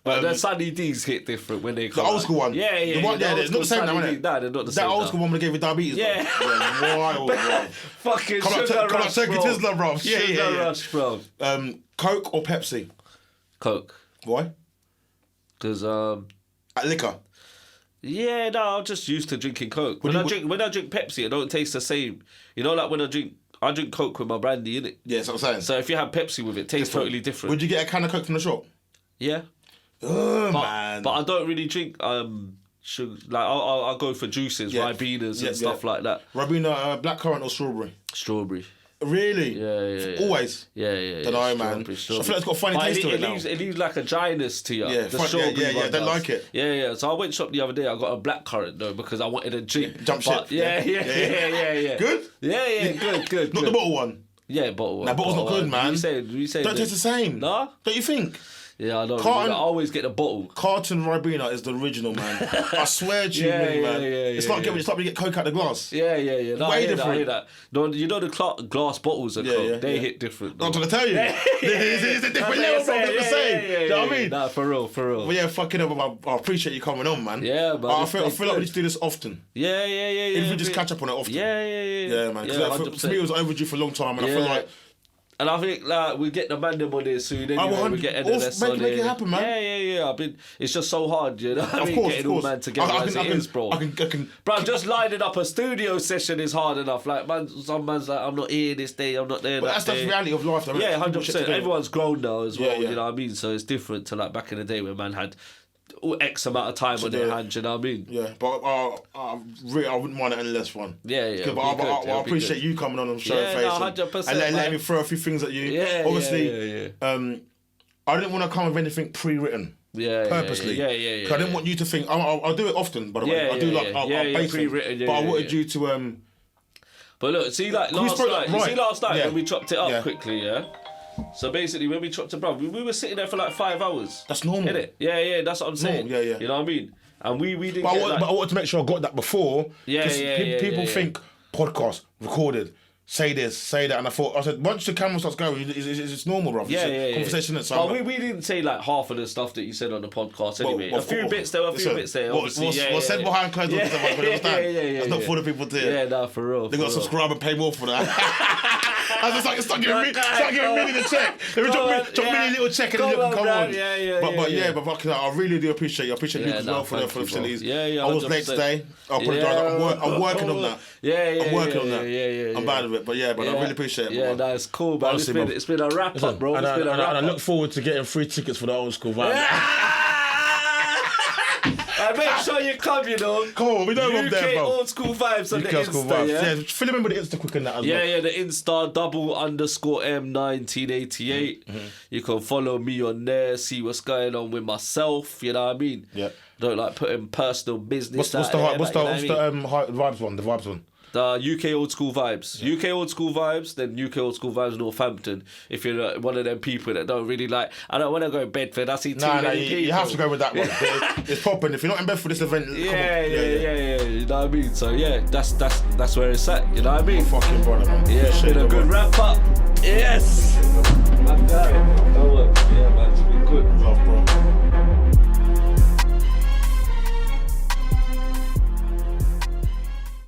But the Sunny D's hit different when they come. The old school one. Yeah. The one, they're not the same now, innit? Nah, they're not the same. That old school one when they gave you diabetes. Yeah. Wild. Fucking come sugar like rush, Turkey bro. Tizzler, bro. Sugar rush, bro. Coke or Pepsi? Coke. Why? Because Liquor. Yeah, no, I'm just used to drinking Coke. When I drink Pepsi, it don't taste the same. You know, like when I drink Coke with my brandy, innit? Yeah, that's what I'm saying. So if you have Pepsi with it, it tastes totally different. Would you get a can of Coke from the shop? Yeah. Oh, man. But I don't really drink sugar. Like I'll go for juices, Ribenas and stuff like that. Ribena, blackcurrant or strawberry? Strawberry. Really? Yeah. Always? Yeah. Don't know, man. Strawberry. I feel like it's got a funny taste to it now. It leaves like a dryness to you. Yeah, I don't like it. Yeah. So I went shop the other day. I got a blackcurrant though because I wanted a drink. Jump ship. Yeah. Good? Yeah, good. Not the bottle one? Yeah, bottle one. Nah, bottle's not good, man. You say don't taste the same. Nah? Don't you think? Yeah, I don't. I always get the bottle. Carton Ribena is the original, man. I swear to you, man. It's like when you get Coke out the glass. Yeah. No, Way different. I hear that. No, you know the glass bottles of Coke. They hit different. I'm trying to tell you. It's a different level from the same. Do you know what I mean? Nah, for real. Well, yeah, fucking hell, I appreciate you coming on, man. Yeah, man. I feel like we need to do this often. Yeah. If we just catch up on it often. Yeah, man. For me, it was overdue for a long time, and I feel like. And I think like we get the man on this soon anyway. We get NLS on make it happen, man. Yeah. It's just so hard, you know. Of course, getting all man together as it is, bro. I can. Bro, just lining up a studio session is hard enough. Like, man, some man's like, I'm not here this day, I'm not there. But that's the reality of life, though. Yeah, 100%. Everyone's grown now as well. Yeah. You know what I mean? So it's different to like back in the day when man had X amount of time on their hands, you know what I mean? Yeah, but I wouldn't mind an NLS one. Yeah. But I appreciate you coming on and showing face 100%, and letting me throw a few things at you. Yeah, obviously, I didn't want to come with anything pre-written. Purposely. Yeah. Because I didn't want you to think. I'll do it often, by the way. I do I'll base pre-written. But I wanted you to. But look, see, like last night when we chopped it up quickly, yeah. So basically, when we chopped it, bro, we were sitting there for like 5 hours. That's normal. Innit? Yeah, that's what I'm saying. Yeah. You know what I mean? And we didn't. But I wanted to make sure I got that before. People think podcast recorded. Say this, say that, and I said, once the camera starts going, it's normal, bro. Yeah. Conversation. But we didn't say like half of the stuff that you said on the podcast anyway. A few bits there. What's said behind closed doors? That's not for the people to hear. Yeah, nah, for real. They got to subscribe and pay more for that. I was like, start giving me the check. Let me drop me a little check and then you can come on. But fucking, I really do appreciate you. I appreciate you as well for the facilities. Yeah. I was late today. I apologise. I'm working on that. I'm working on that. I'm bad at it, but I really appreciate it. Yeah, that's cool, man. It's been a wrap up, bro. And I look forward to getting free tickets for the old school vibe. Make sure you come, you know. Come on, we know I'm there, bro. Old school vibes on the Insta, yeah. Fill in with the Insta quick and that as well. Yeah, the Insta _M1988. You can follow me on there, see what's going on with myself. You know what I mean? Yeah. Don't like putting personal business. What's the vibes one? The vibes one. The UK Old School Vibes. Yeah. UK Old School Vibes, then UK Old School Vibes Northampton. If you're one of them people that don't really like, I don't want to go to Bedford, I see too many people. You have to go with that one. It's popping. If you're not in Bedford for this event, yeah. You know what I mean? So yeah, that's where it's at. You know what I mean? Fucking brother, man. Yeah, it's been a good wrap up. Yes. I'm done.